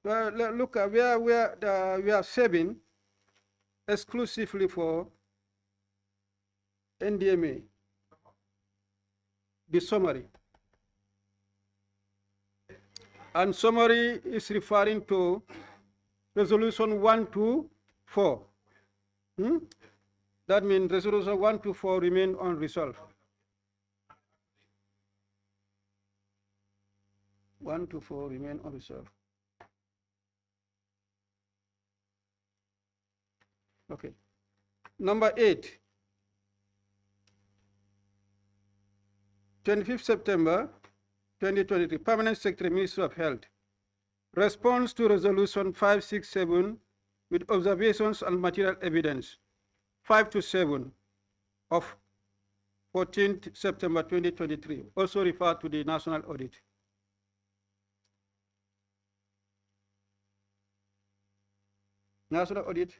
Well, look, we are saving exclusively for NDMA, the summary. And summary is referring to resolution 1 to 4. That means resolution 1 to 4 remain unresolved. 1 to 4 remain unresolved. Okay. Number 8. 25th September 2023, Permanent Secretary, Ministry of Health. Response to Resolution 567 with observations and material evidence 5 to 7 of 14th September 2023, also referred to the National Audit. National Audit.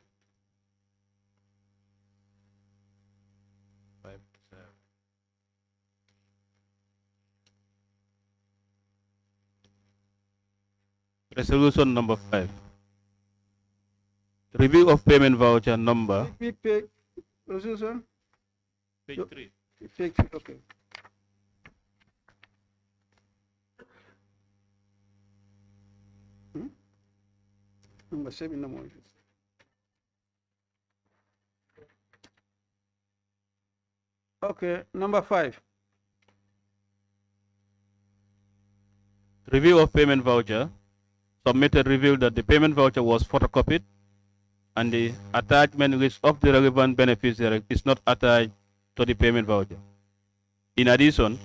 5 to 7. Resolution number 5. Review of payment voucher number. Resolution? Page 3. Okay. Number 7, no more. Okay, number 5. Review of payment voucher submitted revealed that the payment voucher was photocopied and the attachment list of the relevant beneficiary is not attached to the payment voucher. In addition,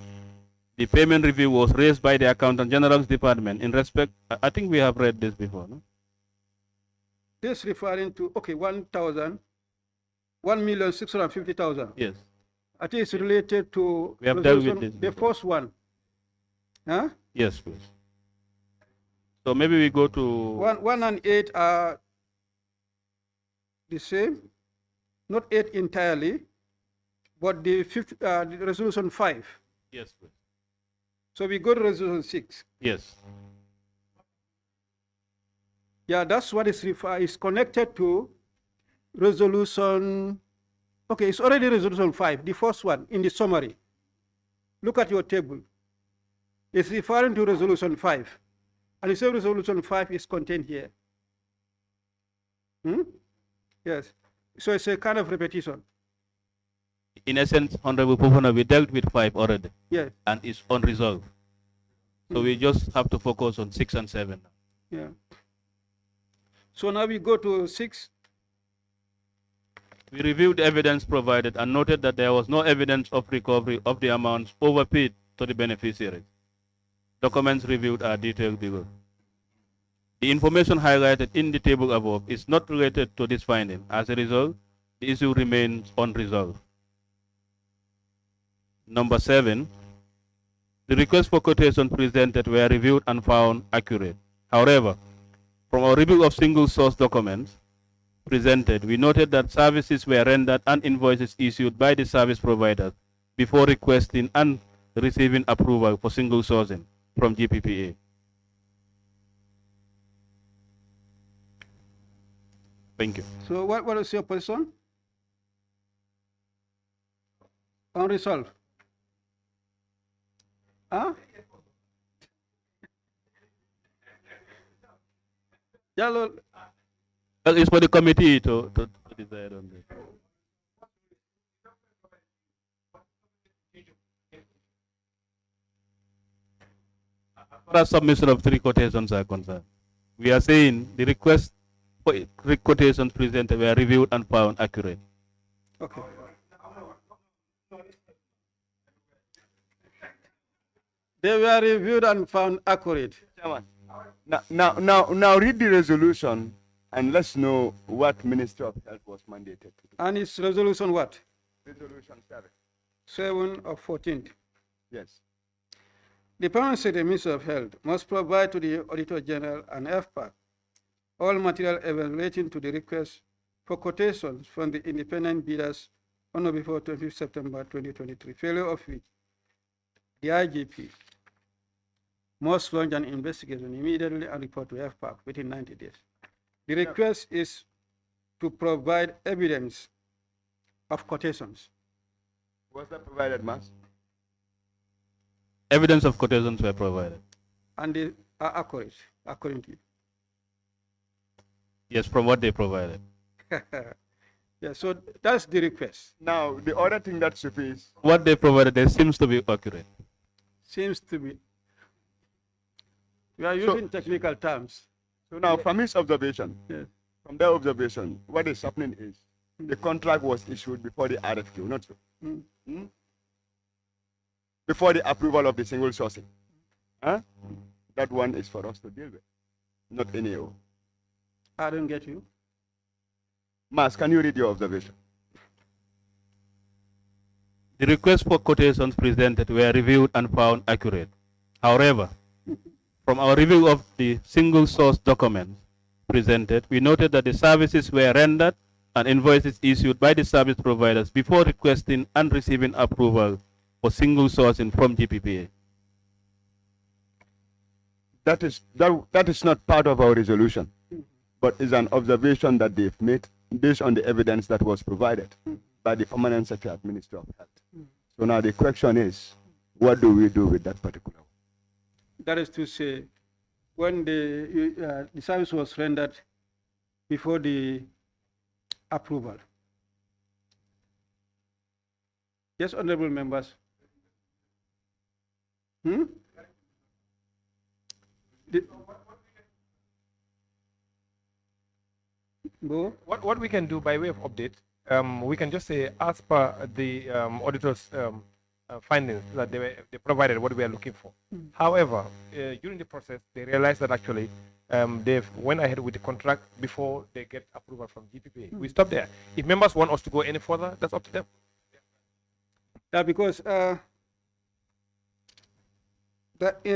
the payment review was raised by the Accountant General's Department in respect, I think we have read this before, no? This referring to, okay, 1,650,000. Yes. I think it's related to We have dealt with resolution, this the first one. Huh? Yes, please. So maybe we go to 1 and 8 are the same. not 8 entirely, but the resolution 5. Yes, please. So we go to resolution 6. Yes. Yeah, that's what is connected to resolution. Okay, it's already resolution 5, the first one in the summary. Look at your table. It's referring to resolution 5. And the same resolution 5 is contained here. Yes. So it's a kind of repetition. In essence, Honorable Pufana, we dealt with 5 already. Yes. And it's unresolved. So we just have to focus on 6 and 7. Yeah. So now we go to 6. We reviewed the evidence provided and noted that there was no evidence of recovery of the amounts overpaid to the beneficiaries. Documents reviewed are detailed below. The information highlighted in the table above is not related to this finding. As a result, the issue remains unresolved. Number 7, the requests for quotation presented were reviewed and found accurate. However, from our review of single source documents presented, we noted that services were rendered and invoices issued by the service providers before requesting and receiving approval for single sourcing from GPPA. Thank you. So what is your position? Unresolved. Huh? Yeah, It's for the committee to decide on this. As far as submission of 3 quotations are concerned, we are saying the request for quotations presented were reviewed and found accurate. okay. They were reviewed and found accurate. Chairman, now read the resolution and let's know what Ministry of Health was mandated to do. And it's resolution what? Resolution 7. 7 of 14th. Yes. The Permanent Secretary, Ministry of Health, must provide to the Auditor General and Fpac all material evidence relating to the request for quotations from the independent bidders on or before 25 September 2023, failure of which the IGP must launch an investigation immediately and report to Fpac within 90 days. The request is to provide evidence of quotations. Was that provided, Mas? Evidence of quotations were provided. And they are accurate, according to you. Yes, from what they provided. Yeah, so that's the request. Now, the other thing that surfaced. What they provided, there seems to be accurate. Seems to be. We are using technical terms. So now, from his observation, Yes. from their observation, what is happening is the contract was issued before the RFQ, not so. Before the approval of the single sourcing. Huh? That one is for us to deal with, not NAO. I don't get you. Mas, can you read your observation? The requests for quotations presented were reviewed and found accurate. However, from our review of the single source documents presented, we noted that the services were rendered and invoices issued by the service providers before requesting and receiving approval for single sourcing from GPPA. That is not part of our resolution, but is an observation that they've made based on the evidence that was provided by the Permanent Secretary of Ministry of Health. So now the question is, what do we do with that particular one? That is to say, when the service was rendered before the approval. Yes, honorable members. Go. What we can do by way of update, we can just say, as per the auditors' findings that they provided what we are looking for. However, during the process, they realized that actually they went ahead with the contract before they get approval from GPPA. We stop there. If members want us to go any further, that's up to them. Yeah, because the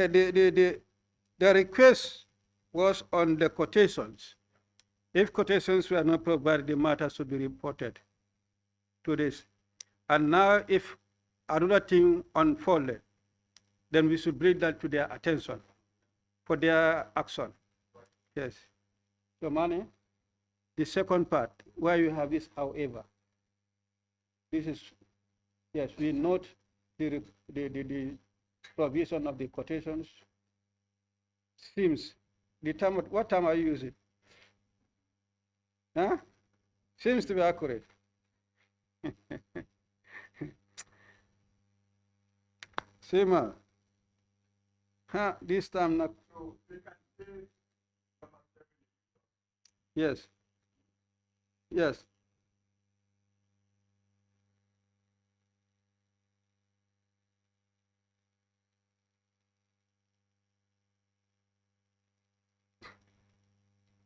request was on the quotations. If quotations were not provided, the matter should be reported to this. And now if another thing unfolded, then we should bring that to their attention for their action. Yes. So, Mane, the second part, where you have this, however, this is, yes, we note the provision of the quotations. Seems, the term, what term are you using? Huh? Seems to be accurate. Sema. Huh, this time not. Yes. Yes.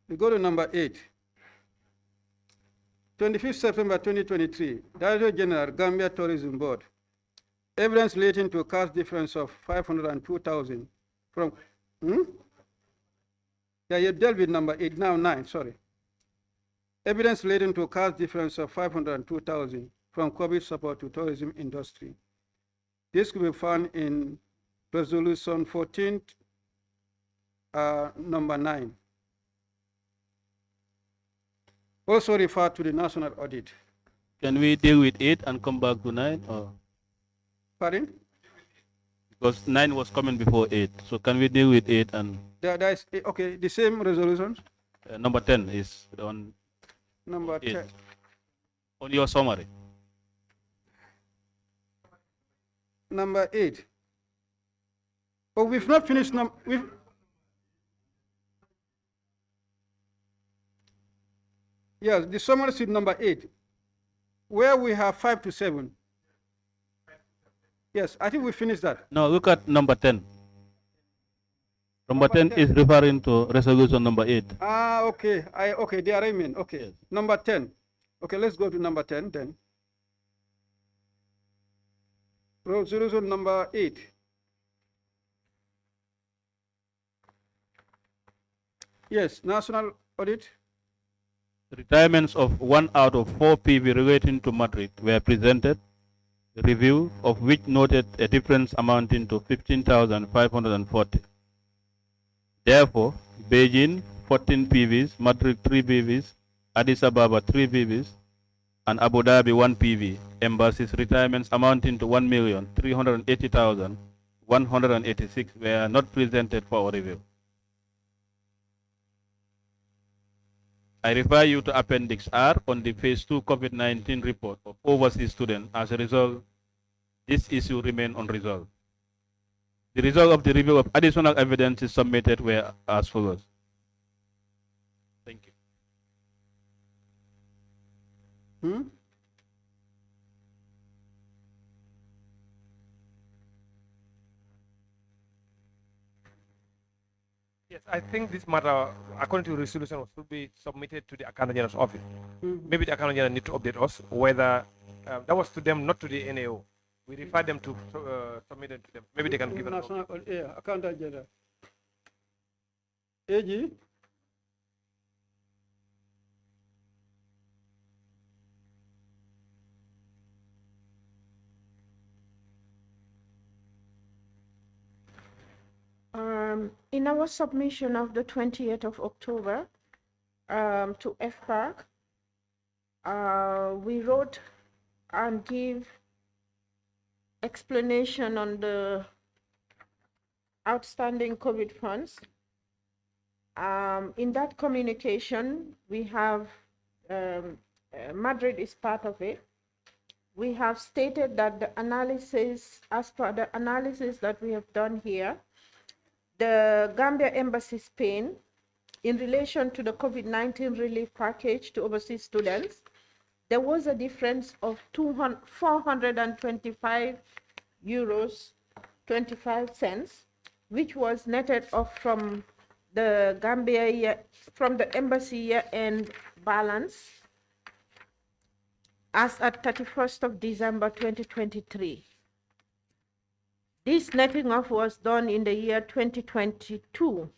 We go to number 8. 25th September 2023, Director General, Gambia Tourism Board. Evidence relating to a cash difference of 502,000 from, Yeah, you dealt with number 8, now 9, sorry. Evidence relating to a cash difference of 502,000 from COVID support to tourism industry. This could be found in Resolution 14, number 9. Also refer to the national audit. Can we deal with 8 and come back to 9? Or? Pardon? Because 9 was coming before 8. So can we deal with 8 and... There is, okay, the same resolutions? number 10 is on Number 8. 10. On your summary. Number 8. Oh, we've not finished. Yes, the summary sheet number 8, where we have 5 to 7. Yes, I think we finished that. No, look at number 10. Number 10 is referring to resolution number 8. Ah, okay. Okay, the arrangement. Okay. Yes. Number 10. Okay, let's go to number 10 then. Resolution number 8. Yes, national audit. Retirements of 1 out of 4 PV relating to Madrid were presented, review of which noted a difference amounting to 15,540. Therefore, Beijing 14 PVs, Madrid 3 PVs, Addis Ababa 3 PVs, and Abu Dhabi 1 PV embassies retirements amounting to 1,380,186 were not presented for review. I refer you to Appendix R on the Phase 2 COVID-19 report of overseas students. As a result, this issue remained unresolved. The result of the review of additional evidence is submitted were as follows. Thank you. Yes, I think this matter, according to the resolution, should be submitted to the Accountant General's office. Maybe the Accountant General need to update us whether that was to them, not to the NAO. We refer them to submit it to them. Maybe they can give an update. Yeah, Accountant General. AG? In our submission of the 28th of October to Fpac, we wrote and give explanation on the outstanding COVID funds. In that communication, we have Madrid is part of it. We have stated that the analysis, as per the analysis that we have done here, the Gambia Embassy Spain, in relation to the COVID-19 relief package to overseas students, there was a difference of 425 euros 25 cents, which was netted off from the Gambia from the embassy year-end balance as at 31st of December 2023. This netting off was done in the year 2022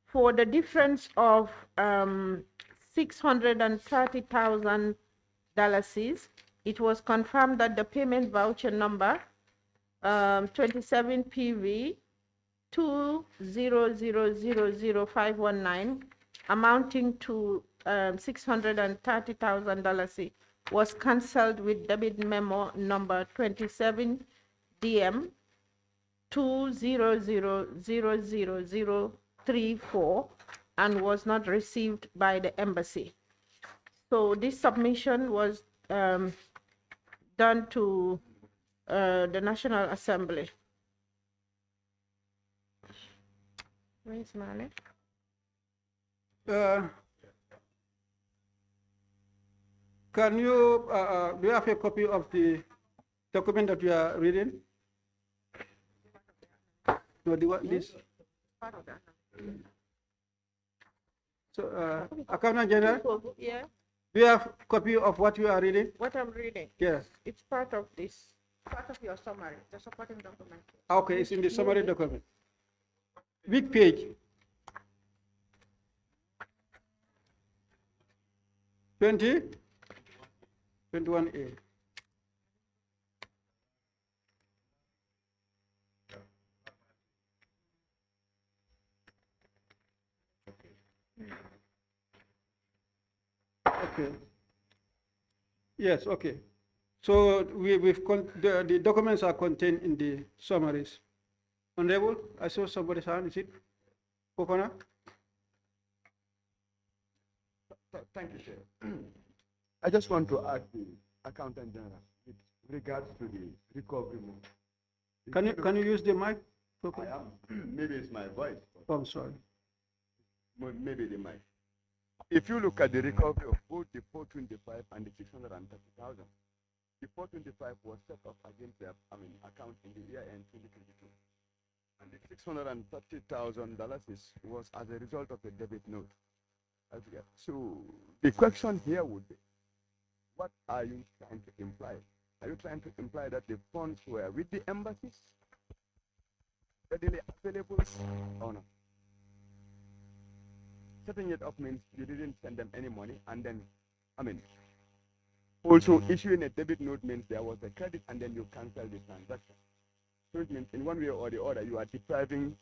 for the difference of $630,000. it was confirmed that the payment voucher number 27 PV 2000519 amounting to $630,000 was cancelled with debit memo number 27 DM 2000034 and was not received by the embassy. So this submission was done to the National Assembly. Where is Mali? Can you, do you have a copy of the document that you are reading? No, this. So, Accountant General, Yeah, do you have a copy of what you are reading? what I'm reading. Yes. It's part of this, part of your summary, the supporting document. Okay, it's in the summary document. Which page? 20? 21A. Okay. Yes, okay. So the documents are contained in the summaries. Honorable, I saw somebody's hand, is it? Popana? Thank you, Chair. I just want to ask the Accountant General with regards to the recovery move. Can you use the mic? I am. Maybe it's my voice. Oh, I'm sorry. Maybe the mic. If you look at the recovery of both the 425 and the 630,000, the 425 was set off against their account in the year end 2022. And the $630,000 was as a result of a debit note. So the question here would be, what are you trying to imply? Are you trying to imply that the funds were with the embassies, readily available, or not? Setting it up means you didn't send them any money, and then, also issuing a debit note means there was a credit, and then you cancel the transaction. So it means in one way or the other, you are depriving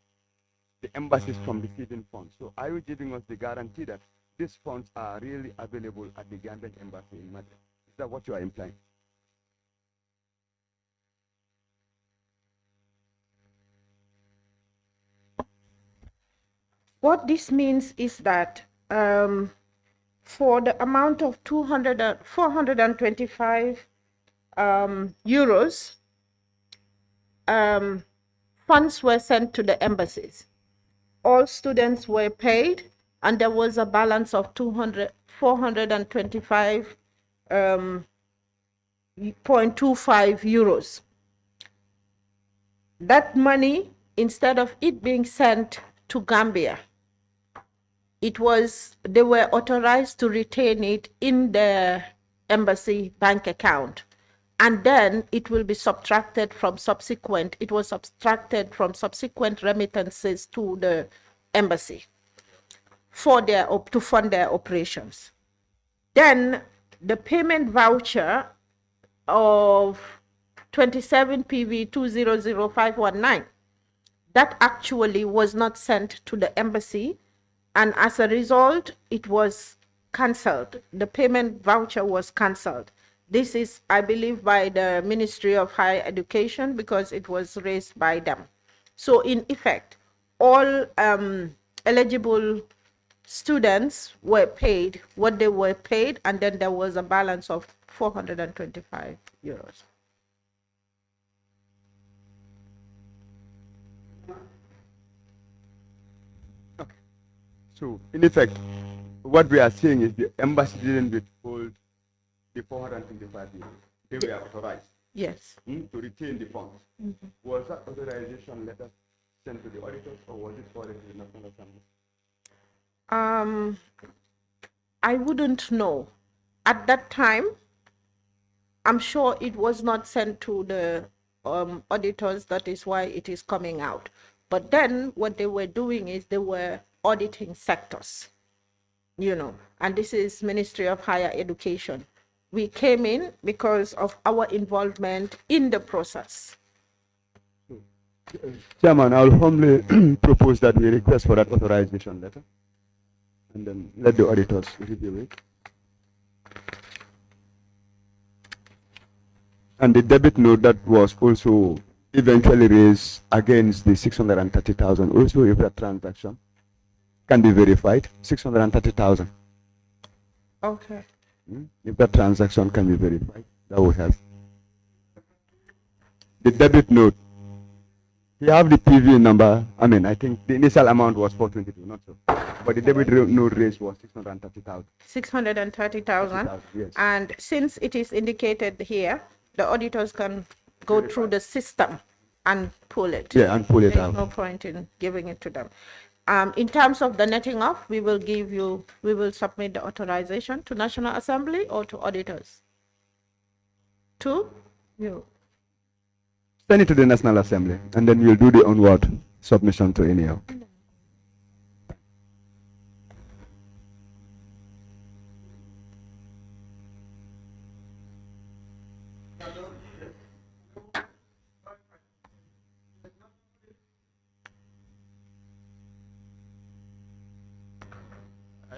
the embassies from receiving funds. So are you giving us the guarantee that these funds are really available at the Gambian embassy in Madrid? Is that what you are implying? What this means is that for the amount of 425 euros, funds were sent to the embassies. All students were paid, and there was a balance of 425 0.25 euros. That money, instead of it being sent to Gambia, they were authorized to retain it in the embassy bank account, and then it will be subtracted from subsequent remittances to the embassy to fund their operations. Then the payment voucher of 27 PV 2000519, that actually was not sent to the embassy, and as a result, it was cancelled. The payment voucher was cancelled. This is, I believe, by the Ministry of Higher Education, because it was raised by them. So in effect, all eligible students were paid what they were paid, and then there was a balance of 425 euros. Okay. So in effect, what we are saying is the embassy didn't withhold the 425 euros. They were authorized. Yes. To retain the funds. Was that authorization letter sent to the auditors, or was it forwarded to the National Assembly? I wouldn't know. At that time, I'm sure it was not sent to the auditors. That is why it is coming out. But then what they were doing is they were auditing sectors, and this is Ministry of Higher Education. we came in because of our involvement in the process. Chairman, I'll humbly propose that we request for that authorization letter and then let the auditors review it. And the debit note that was also eventually raised against the 630,000, also if that transaction can be verified, 630,000. Okay. If that transaction can be verified, that will help. The debit note, you have the PV number. I mean, I think the initial amount was 422, not so. But the debit note raised was 630,000. 630,000. Yes. And since it is indicated here, the auditors can go through the system and pull it. Yeah, and pull it There's out. no point in giving it to them. In terms of the netting off, we will submit the authorization to National Assembly or to auditors? To you. Send it to the National Assembly, and then we'll do the onward submission to NEO.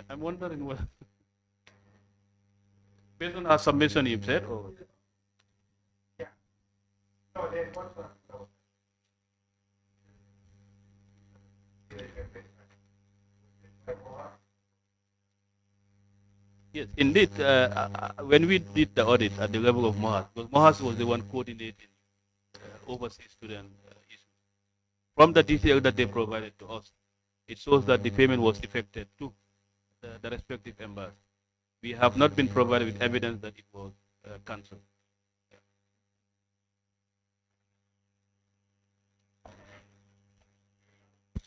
I'm wondering what, based on our submission you've said, or? Yes, indeed. When we did the audit at the level of Mohas, because Mohas was the one coordinating overseas student issues. From the detail that they provided to us, it shows that the payment was effected to the respective embassy. We have not been provided with evidence that it was cancelled.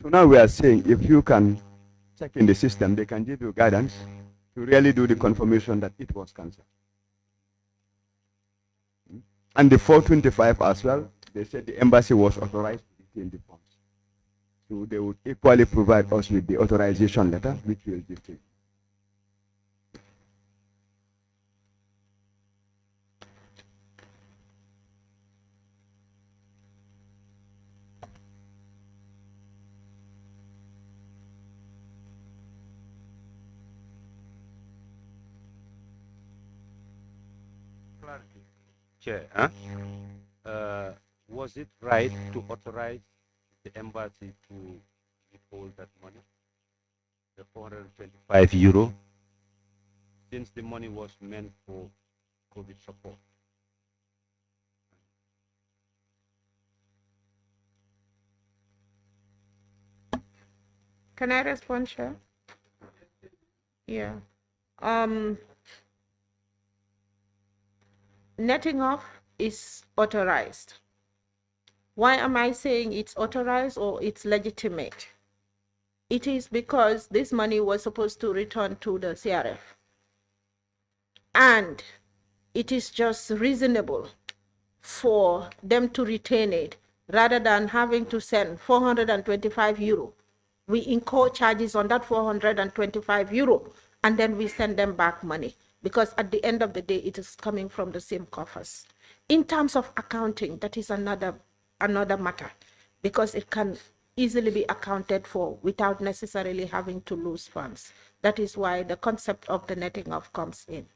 So now we are saying if you can check in the system, they can give you guidance to really do the confirmation that it was cancelled. And the 425 as well, they said the embassy was authorized to retain the funds. So they would equally provide us with the authorization letter, which will give to you. Chair, was it right to authorize the embassy to withhold that money, the 425 euro, since the money was meant for COVID support? Can I respond, Chair? Yeah. Netting off is authorized. Why am I saying it's authorized or it's legitimate? It is because this money was supposed to return to the CRF. And it is just reasonable for them to retain it rather than having to send 425 euro. We incur charges on that 425 euro and then we send them back money, because at the end of the day, it is coming from the same coffers. In terms of accounting, that is another matter, because it can easily be accounted for without necessarily having to lose funds. That is why the concept of the netting off comes in.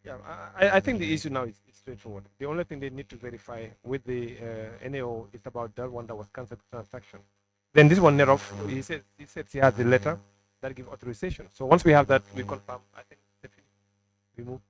Yeah, I think the issue now is straightforward. The only thing they need to verify with the NAO is about that one that was cancelled transaction. Then this one, Nerov, he said he has the letter that gives authorization. So once we have that, we confirm. I think definitely we move.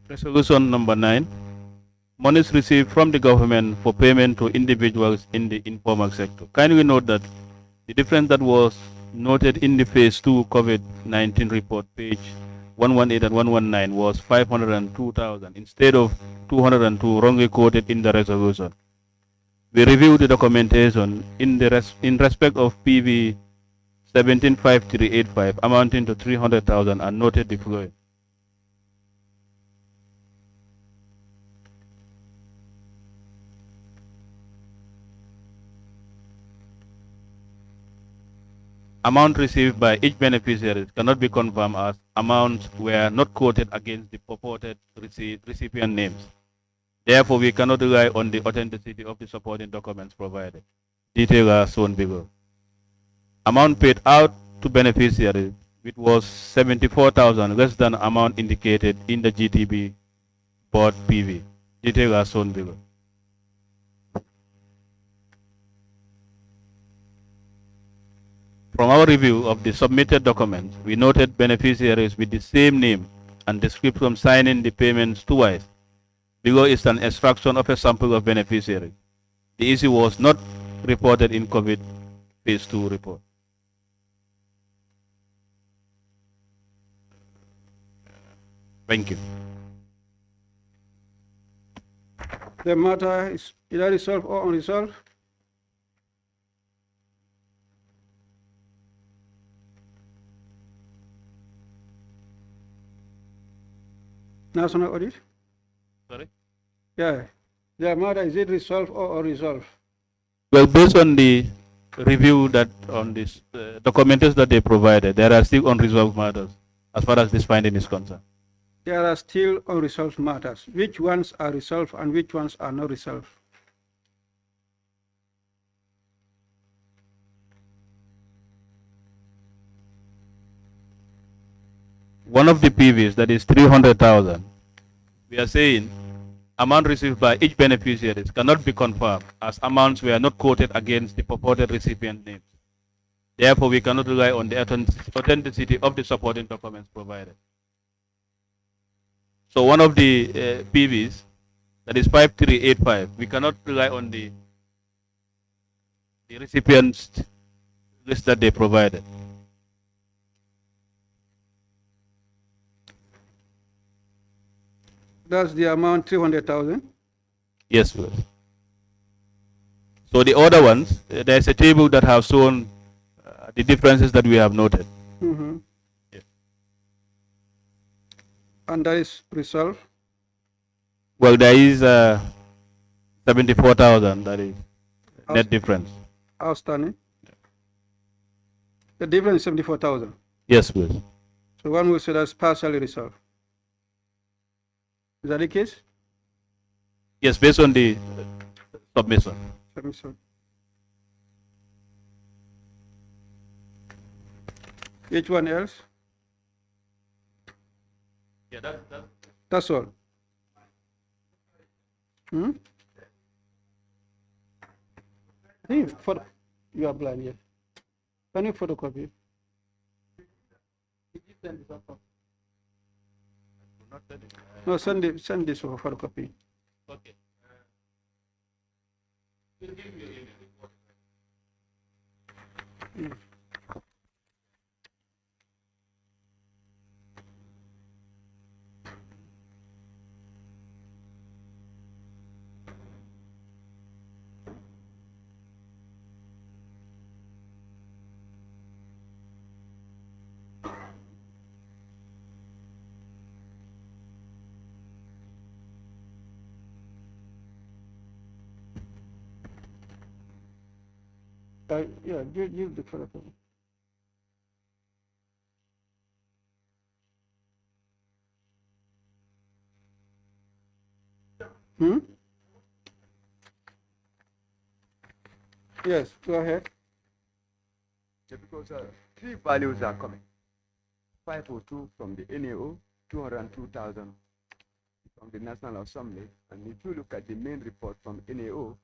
Resolution number 9. Monies received from the government for payment to individuals in the informal sector. Kindly note that the difference that was noted in the phase 2 COVID-19 report, page 118 and 119, was 502,000 instead of 202 wrongly quoted in the resolution. We reviewed the documentation in respect of PV 175385 amounting to 300,000 and noted the following. Amount received by each beneficiary cannot be confirmed as amounts were not quoted against the purported recipient names. Therefore, we cannot rely on the authenticity of the supporting documents provided. Details are shown below. Amount paid out to beneficiaries, which was 74,000 less than amount indicated in the GTB board PV. Details are shown below. From our review of the submitted documents, we noted beneficiaries with the same name and description signing the payments twice. Below is an extraction of a sample of beneficiaries. The issue was not reported in COVID phase 2 report. Thank you. The matter is either resolved or unresolved. National audit? Sorry? Yeah. The matter, is it resolved or unresolved? Well, based on the review that on this documentation that they provided, there are still unresolved matters as far as this finding is concerned. There are still unresolved matters. Which ones are resolved and which ones are not resolved? One of the PVs, that is 300,000, we are saying amount received by each beneficiary cannot be confirmed as amounts were not quoted against the purported recipient names. Therefore, we cannot rely on the authenticity of the supporting documents provided. So one of the PVs, that is 5385, we cannot rely on the recipients list that they provided. That's the amount 300,000? Yes, please. So the other ones, there's a table that have shown the differences that we have noted. Mm-hmm. Yeah. And that is resolved? Well, there is 74,000, that is net difference. Outstanding? The difference is 74,000? Yes, please. So one will say that's partially resolved. Is that the case? Yes, based on the submission. Submission. Which one else? Yeah, That's all. Hmm? I think you are blind, yes. Can you photocopy? No, send this for photocopy. Okay. Yeah, give the photocopy. Hmm? Yes, go ahead. Yeah, because three values are coming. 502 from the NAO, 202,000 from the National Assembly, and if you look at the main report from NAO,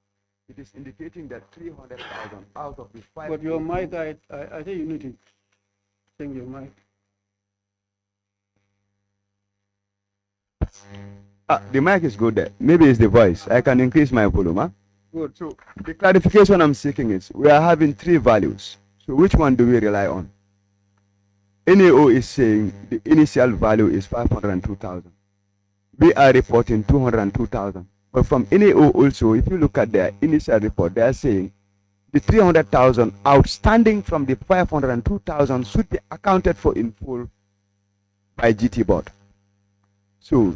it is indicating that 300,000 out of the 5. But your mic, I think you need to change your mic. The mic is good there. Maybe it's the voice. I can increase my volume. Huh? Good. So the clarification I'm seeking is we are having three values. So which one do we rely on? NAO is saying the initial value is 502,000. We are reporting 202,000. But from NAO also, if you look at their initial report, they are saying the 300,000 outstanding from the 502,000 should be accounted for in full by GT board. So,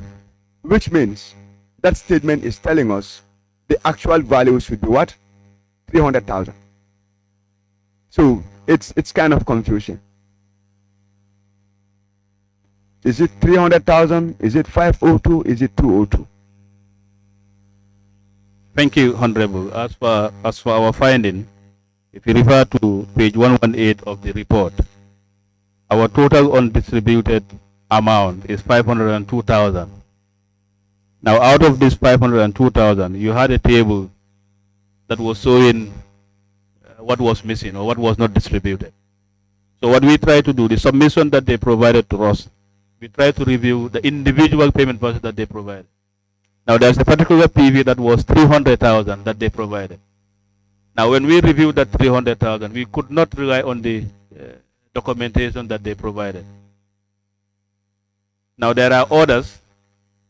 which means that statement is telling us the actual value should be what? 300,000. So it's kind of confusion. Is it 300,000? Is it 502? Is it 202? Thank you, Honorable. As for our finding, if you refer to page 118 of the report, our total undistributed amount is 502,000. Now, out of this 502,000, you had a table that was showing what was missing or what was not distributed. So what we try to do, the submission that they provided to us, we try to review the individual payment process that they provided. Now, there's a particular PV that was 300,000 that they provided. Now, when we reviewed that 300,000, we could not rely on the documentation that they provided. Now, there are others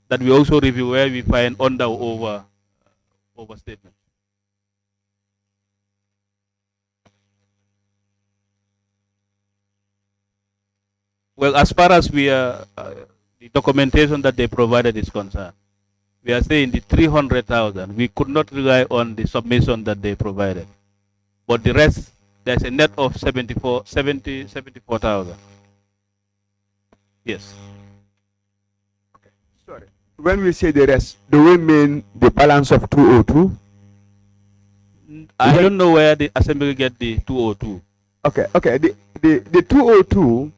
that we also review where we find under or overstatement. Well, as far as we are, the documentation that they provided is concerned, we are saying the 300,000, we could not rely on the submission that they provided. But the rest, there's a net of 74,000. Yes. Okay. Sorry. When we say the rest, do we mean the balance of 202? I don't know where the assembly get the 202. Okay, okay. The 202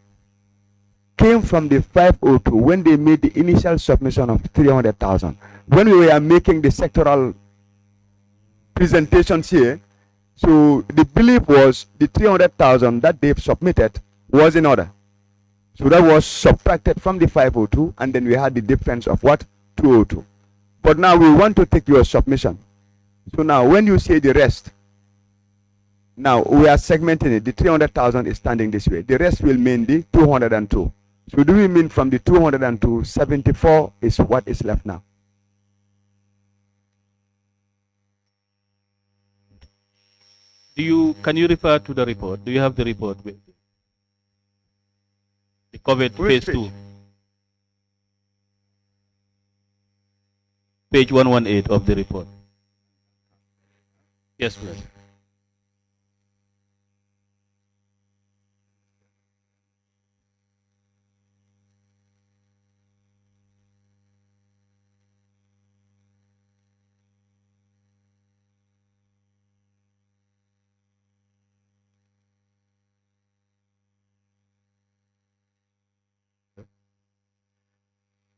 came from the 502 when they made the initial submission of 300,000. When we were making the sectoral presentations here, so the belief was the 300,000 that they've submitted was in order. So that was subtracted from the 502, and then we had the difference of what? 202. But now we want to take your submission. So now when you say the rest, now we are segmenting it. The 300,000 is standing this way. The rest will mean the 202. So do we mean from the 202, 74 is what is left now? Can you refer to the report? Do you have the report with the COVID phase 2? Page 118 of the report. Yes, please.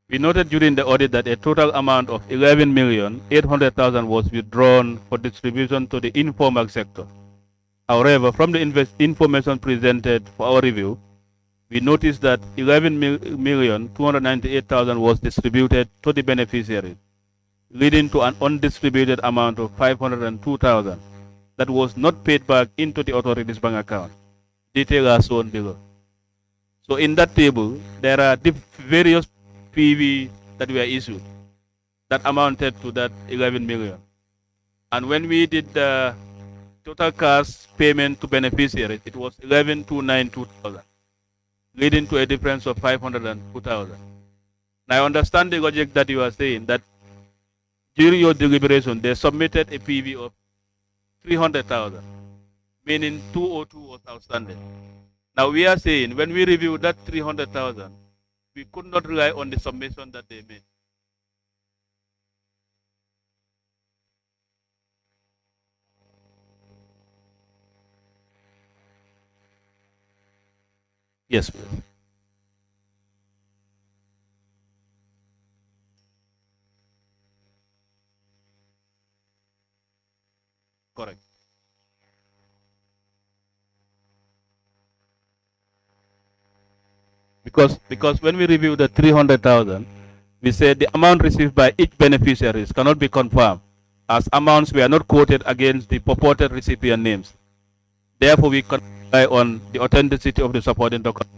We noted during the audit that a total amount of 11,800,000 was withdrawn for distribution to the informal sector. However, from the information presented for our review, we noticed that 11,298,000 was distributed to the beneficiaries, leading to an undistributed amount of 502,000 that was not paid back into the authority's bank account. Details are shown below. So in that table, there are various PV that were issued that amounted to that 11 million. And when we did the total cash payment to beneficiaries, it was 11,292,000, leading to a difference of 502,000. Now I understand the logic that you are saying that during your deliberation, they submitted a PV of 300,000, meaning 202 was outstanding. Now we are saying when we review that 300,000, we could not rely on the submission that they made. Yes, please. Correct. Because when we review the 300,000, we said the amount received by each beneficiaries cannot be confirmed, as amounts were not quoted against the purported recipient names. Therefore, we can rely on the authenticity of the supporting document.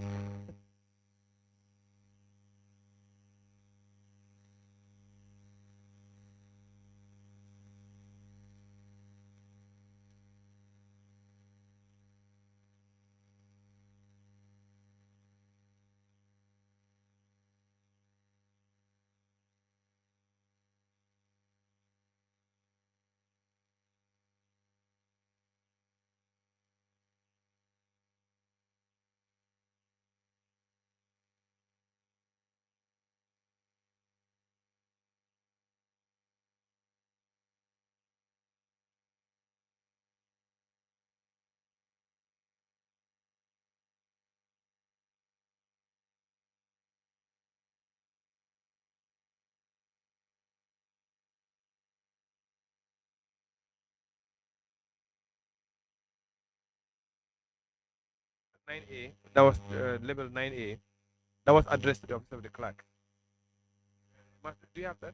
Nine A. That was level 9A. That was addressed to the office of the clerk. Do you have that?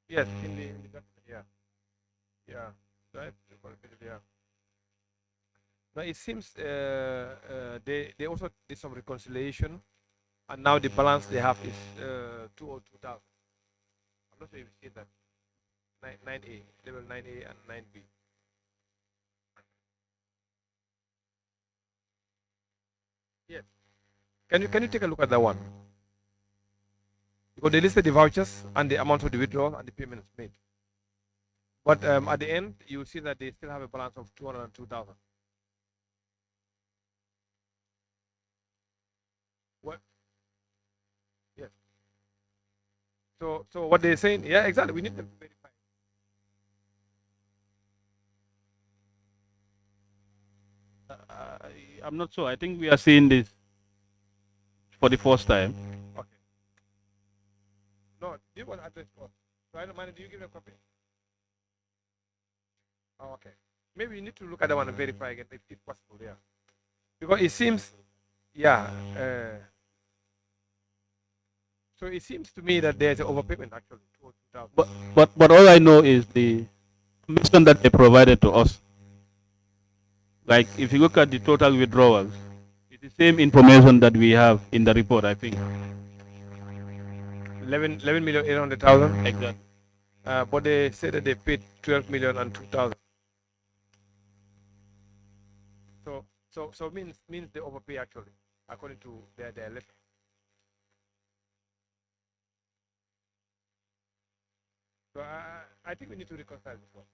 Yes, in the document, yeah. Yeah. Right? Yeah. Now it seems they also did some reconciliation, and now the balance they have is 202,000. I'm not sure if you see that. 9A, level 9A and 9B. Yes. Can you take a look at that one? Because they listed the vouchers and the amount of the withdrawal and the payments made. But at the end, you see that they still have a balance of 202,000. What? Yes. So what they're saying, yeah, exactly. We need them to verify. I'm not sure. I think we are seeing this for the first time. Okay. No, you want address first. So I don't mind. Do you give them a copy? Oh, okay. Maybe you need to look at that one and verify again if possible. Yeah. Because it seems, yeah. So it seems to me that there's an overpayment actually. 202,000. But all I know is the information that they provided to us. Like if you look at the total withdrawals, it's the same information that we have in the report, I think. 11,800,000. Exactly. But they said that they paid 12,002,000. So means they overpay actually, according to their letter. So I think we need to reconcile this one.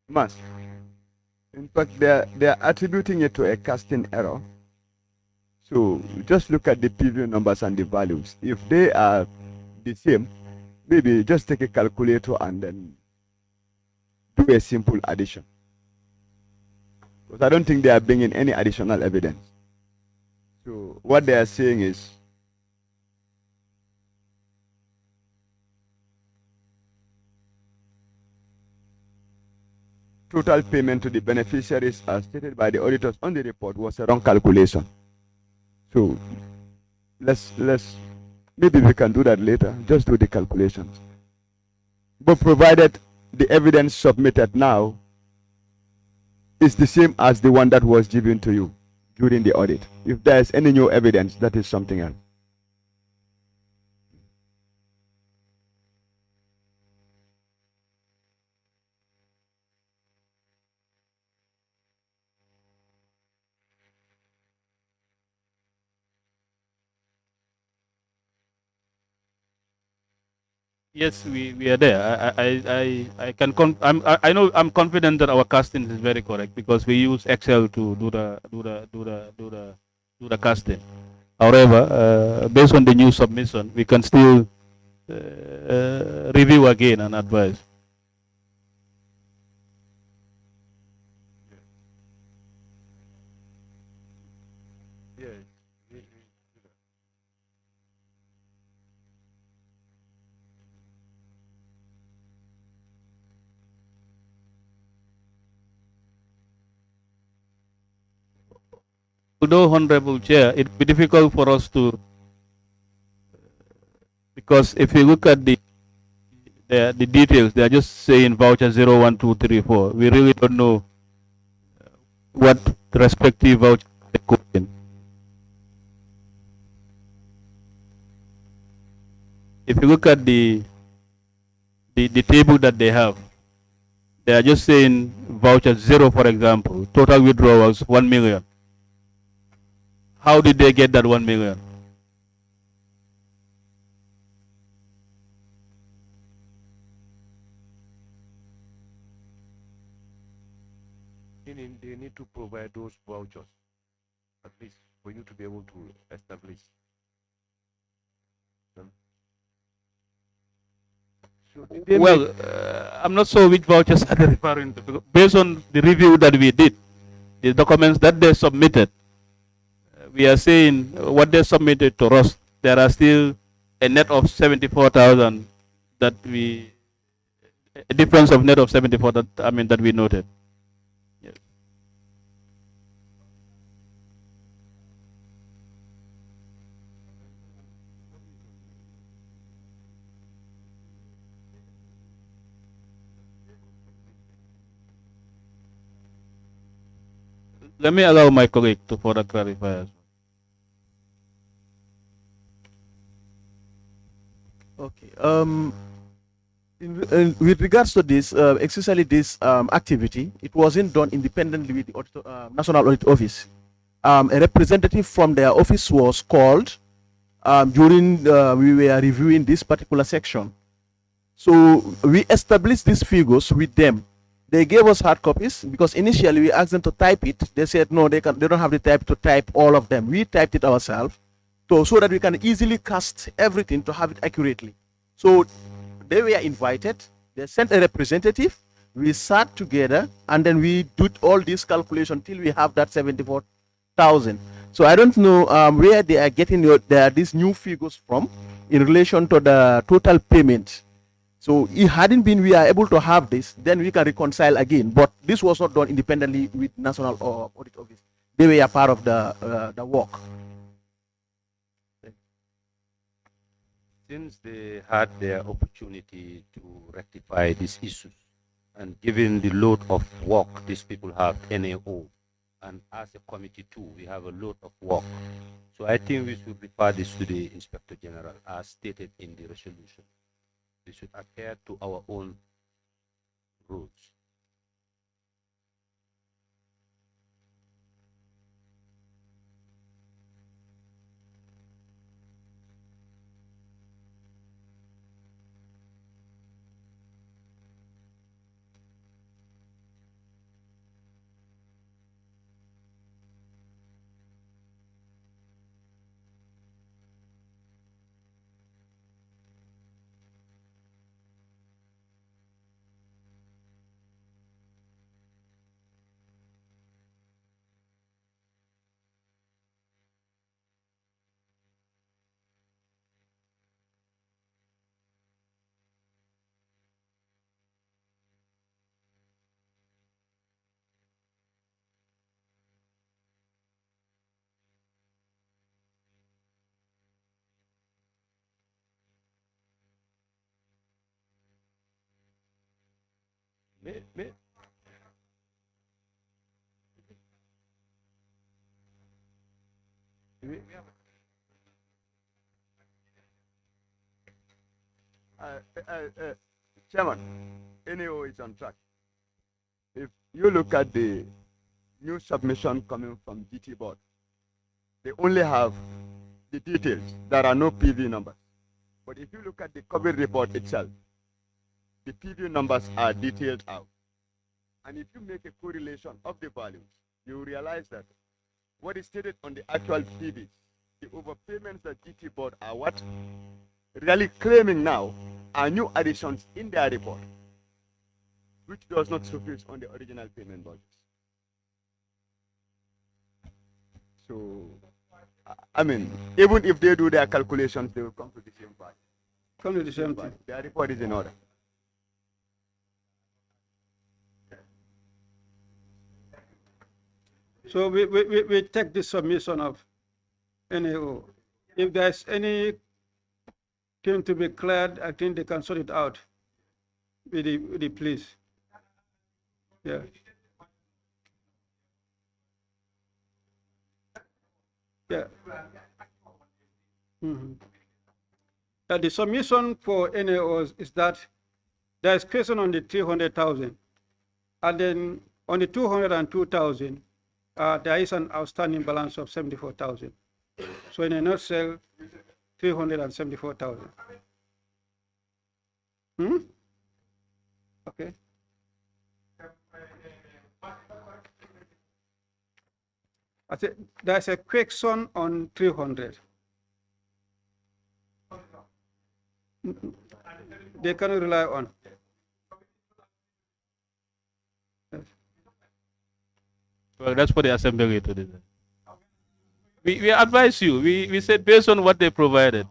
Mas, in fact, they're attributing it to a casting error. So just look at the PV numbers and the values. If they are the same, maybe just take a calculator and then do a simple addition. Because I don't think they are bringing any additional evidence. So what they are saying is, total payment to the beneficiaries as stated by the auditors on the report was a wrong calculation. So let's maybe we can do that later. Just do the calculations. But provided the evidence submitted now is the same as the one that was given to you during the audit. If there is any new evidence, that is something else. Yes, we are there. I can I know I'm confident that our casting is very correct because we use Excel to do the casting. However, based on the new submission, we can still review again and advise. Although, Honorable Chair, it would be difficult for us to, because if you look at the details, they are just saying voucher 0, 1, 2, 3, 4. We really don't know what the respective voucher they code in. If you look at the table that they have, they are just saying voucher 0, for example, total withdrawals 1 million. How did they get that 1 million? Meaning they need to provide those vouchers, at least for you to be able to establish. Well, I'm not sure which vouchers are they referring to. Because based on the review that we did, the documents that they submitted, we are saying what they submitted to us, there are still a net of 74,000 that a difference of net of 74 that we noted. Yes. Let me allow my colleague to further clarify as well. Okay. With regards to this, especially this activity, it wasn't done independently with the National Audit Office. A representative from their office was called during we were reviewing this particular section. So we established these figures with them. They gave us hard copies because initially we asked them to type it. They said no, they don't have the time to type all of them. We typed it ourselves, so that we can easily cast everything to have it accurately. So they were invited. They sent a representative. We sat together and then we did all this calculation till we have that 74,000. So I don't know where they are getting these new figures from in relation to the total payment. So it hadn't been we are able to have this, then we can reconcile again. But this was not done independently with National Audit Office. They were a part of the work. Since they had their opportunity to rectify these issues, and given the load of work these people have, NAO, and as a committee too, we have a load of work. So I think we should refer this to the Inspector General as stated in the resolution. We should adhere to our own rules. Chairman, NAO is on track. If you look at the new submission coming from GT board, they only have the details. There are no PV numbers. But if you look at the COVID report itself, the PV numbers are detailed out. And if you make a correlation of the values, you realize that what is stated on the actual PVs, the overpayments that GT board are what really claiming now are new additions in their report, which does not surface on the original payment budgets. So, I mean, even if they do their calculations, they will come to the same value. Come to the same thing. Their report is in order. So we take the submission of NAO. If there's anything to be cleared, I think they can sort it out with the police. Yeah. Yeah. The submission for NAOs is that there is question on the 300,000, and then on the 202,000, there is an outstanding balance of 74,000. So in a nutshell, 374,000. Okay. I said there's a question on 300. They cannot rely on. Well, that's for the assembly to decide. We advise you. We said based on what they provided.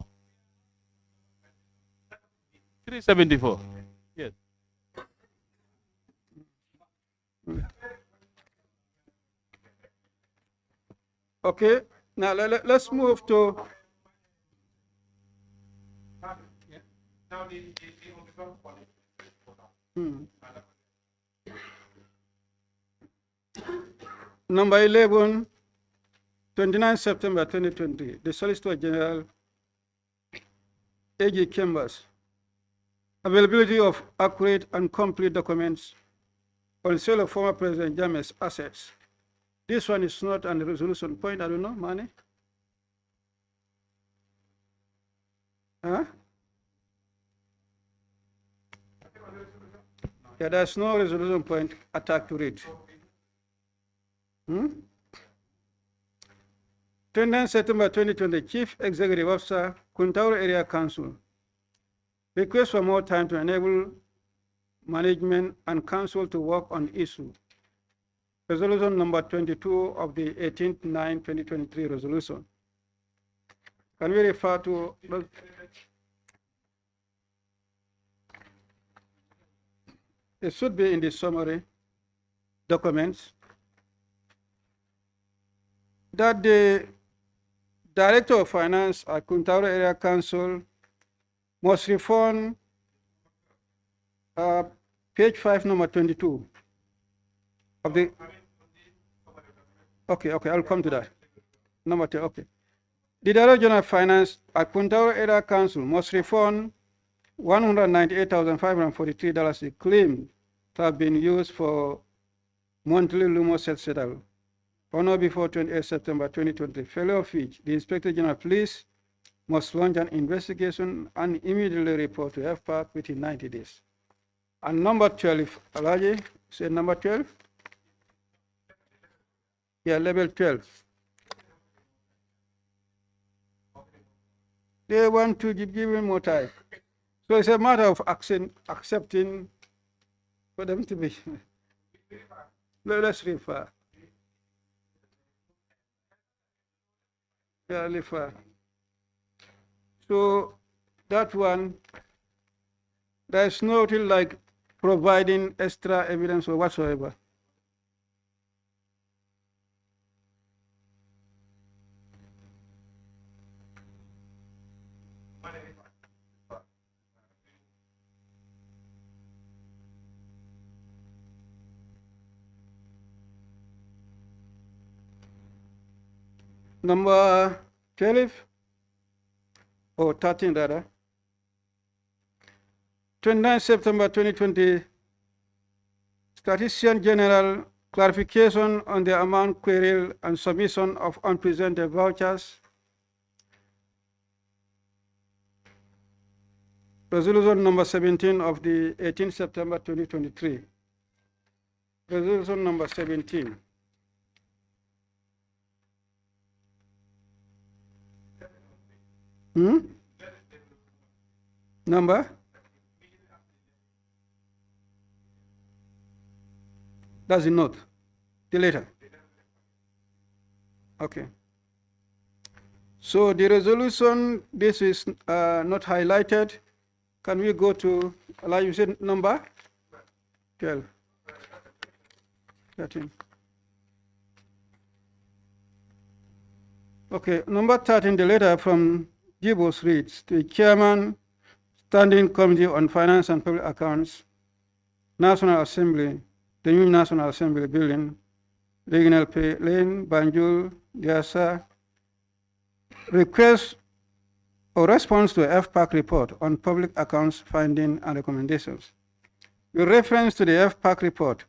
374. Yes. Okay. Now let's move to. Number 11, 29 September 2020, the Solicitor General, A.G. Chambers, availability of accurate and complete documents on sale of former President Jammeh's assets. This one is not on the resolution point, I don't know, Mane? Huh? Yeah, there's no resolution point attached to it. 29 September 2020, Chief Executive Officer, Kuntaur Area Council. Request for more time to enable management and council to work on issue. Resolution number 22 of the 18/9/2023 resolution. Can we refer to? It should be in the summary documents that the Director of Finance at Kuntaur Area Council must refund page 5, number 22 of the. Okay, I'll come to that. Number 2, okay. The Director General of Finance at Kuntaur Area Council must refund $198,543 claimed to have been used for monthly Lumo settle on or before 28 September 2020, failure of which the Inspector General of Police must launch an investigation and immediately report to Fpac within 90 days. And number 12, Alaji, say number 12? Yeah, level 12. They want to give him more time. So it's a matter of accepting for them to be. Let's refer. Yeah, refer. So that one, there's nothing like providing extra evidence or whatsoever. Number 12 or 13 rather. 29 September 2020, Statistician General clarification on the amount queried and submission of unpresented vouchers. Resolution number 17 of the 18th September 2023. Resolution number 17. Number? Does it not? The letter. Okay. So the resolution, this is not highlighted. Can we go to, like you said, number? 12. 13. Okay, number 13, the letter from Gibos reads, the Chairman, Standing Committee on Finance and Public Accounts, National Assembly, the new National Assembly building, Regional Pay Lane, Banjul, Diasa, request or response to Fpac report on public accounts finding and recommendations. With reference to the Fpac report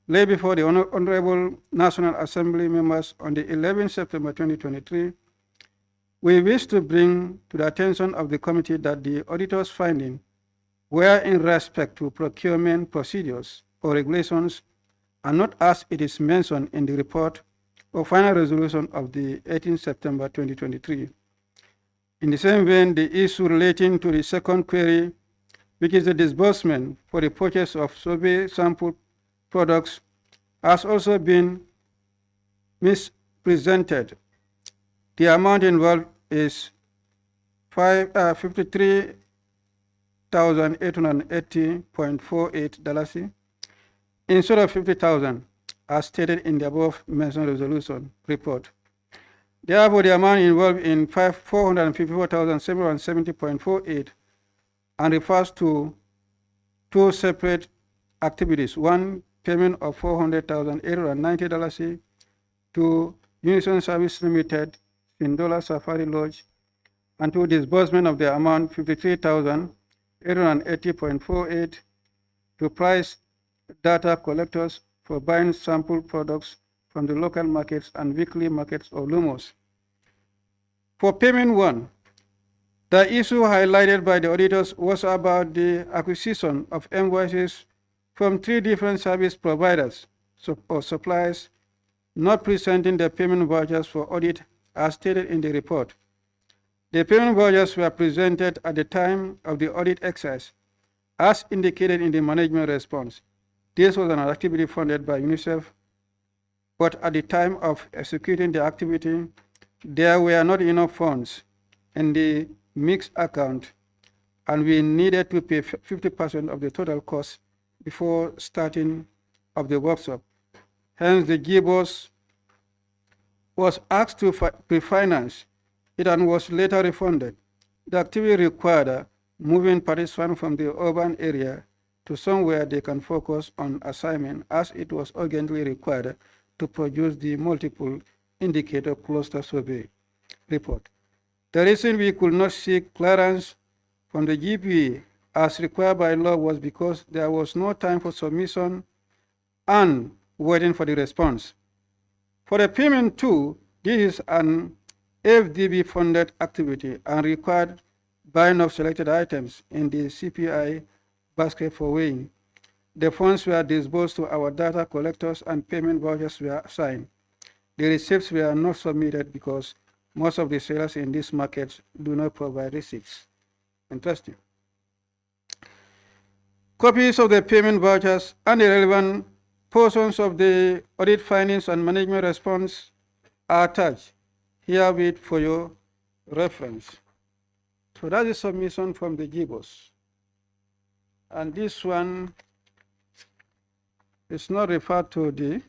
laid before the Honorable National Assembly members on the 11th September 2023, we wish to bring to the attention of the committee that the auditor's findings were in respect to procurement procedures or regulations and not as it is mentioned in the report or final resolution of the 18th September 2023. In the same vein, the issue relating to the second query, which is the disbursement for the purchase of survey sample products, has also been mispresented. The amount involved is $53,880.48 instead of $50,000, as stated in the above mentioned resolution report. Therefore, the amount involved in $454,770.48 and refers to two separate activities. One, payment of $400,890 to Unison Service Limited, Sindola Safari Lodge, and to disbursement of the amount $53,880.48 to price data collectors for buying sample products from the local markets and weekly markets of Lumos. For payment one, the issue highlighted by the auditors was about the acquisition of invoices from 3 different service providers or suppliers not presenting the payment vouchers for audit as stated in the report. The payment vouchers were presented at the time of the audit exercise as indicated in the management response. This was an activity funded by UNICEF, but at the time of executing the activity, there were not enough funds in the mixed account, and we needed to pay 50% of the total cost before starting of the workshop. Hence, the GBOS was asked to pre-finance it and was later refunded. The activity required moving participants from the urban area to somewhere they can focus on assignment, as it was urgently required to produce the multiple indicator cluster survey report. The reason we could not seek clearance from the GPA as required by law was because there was no time for submission and waiting for the response. For the payment two, this is an FDB funded activity and required buying of selected items in the CPI basket for weighing. The funds were disbursed to our data collectors and payment vouchers were assigned. The receipts were not submitted because most of the sellers in these markets do not provide receipts. Interesting. Copies of the payment vouchers and the relevant portions of the audit findings and management response are attached herewith for your reference. So that is submission from the GBOS. And this one is not referred to the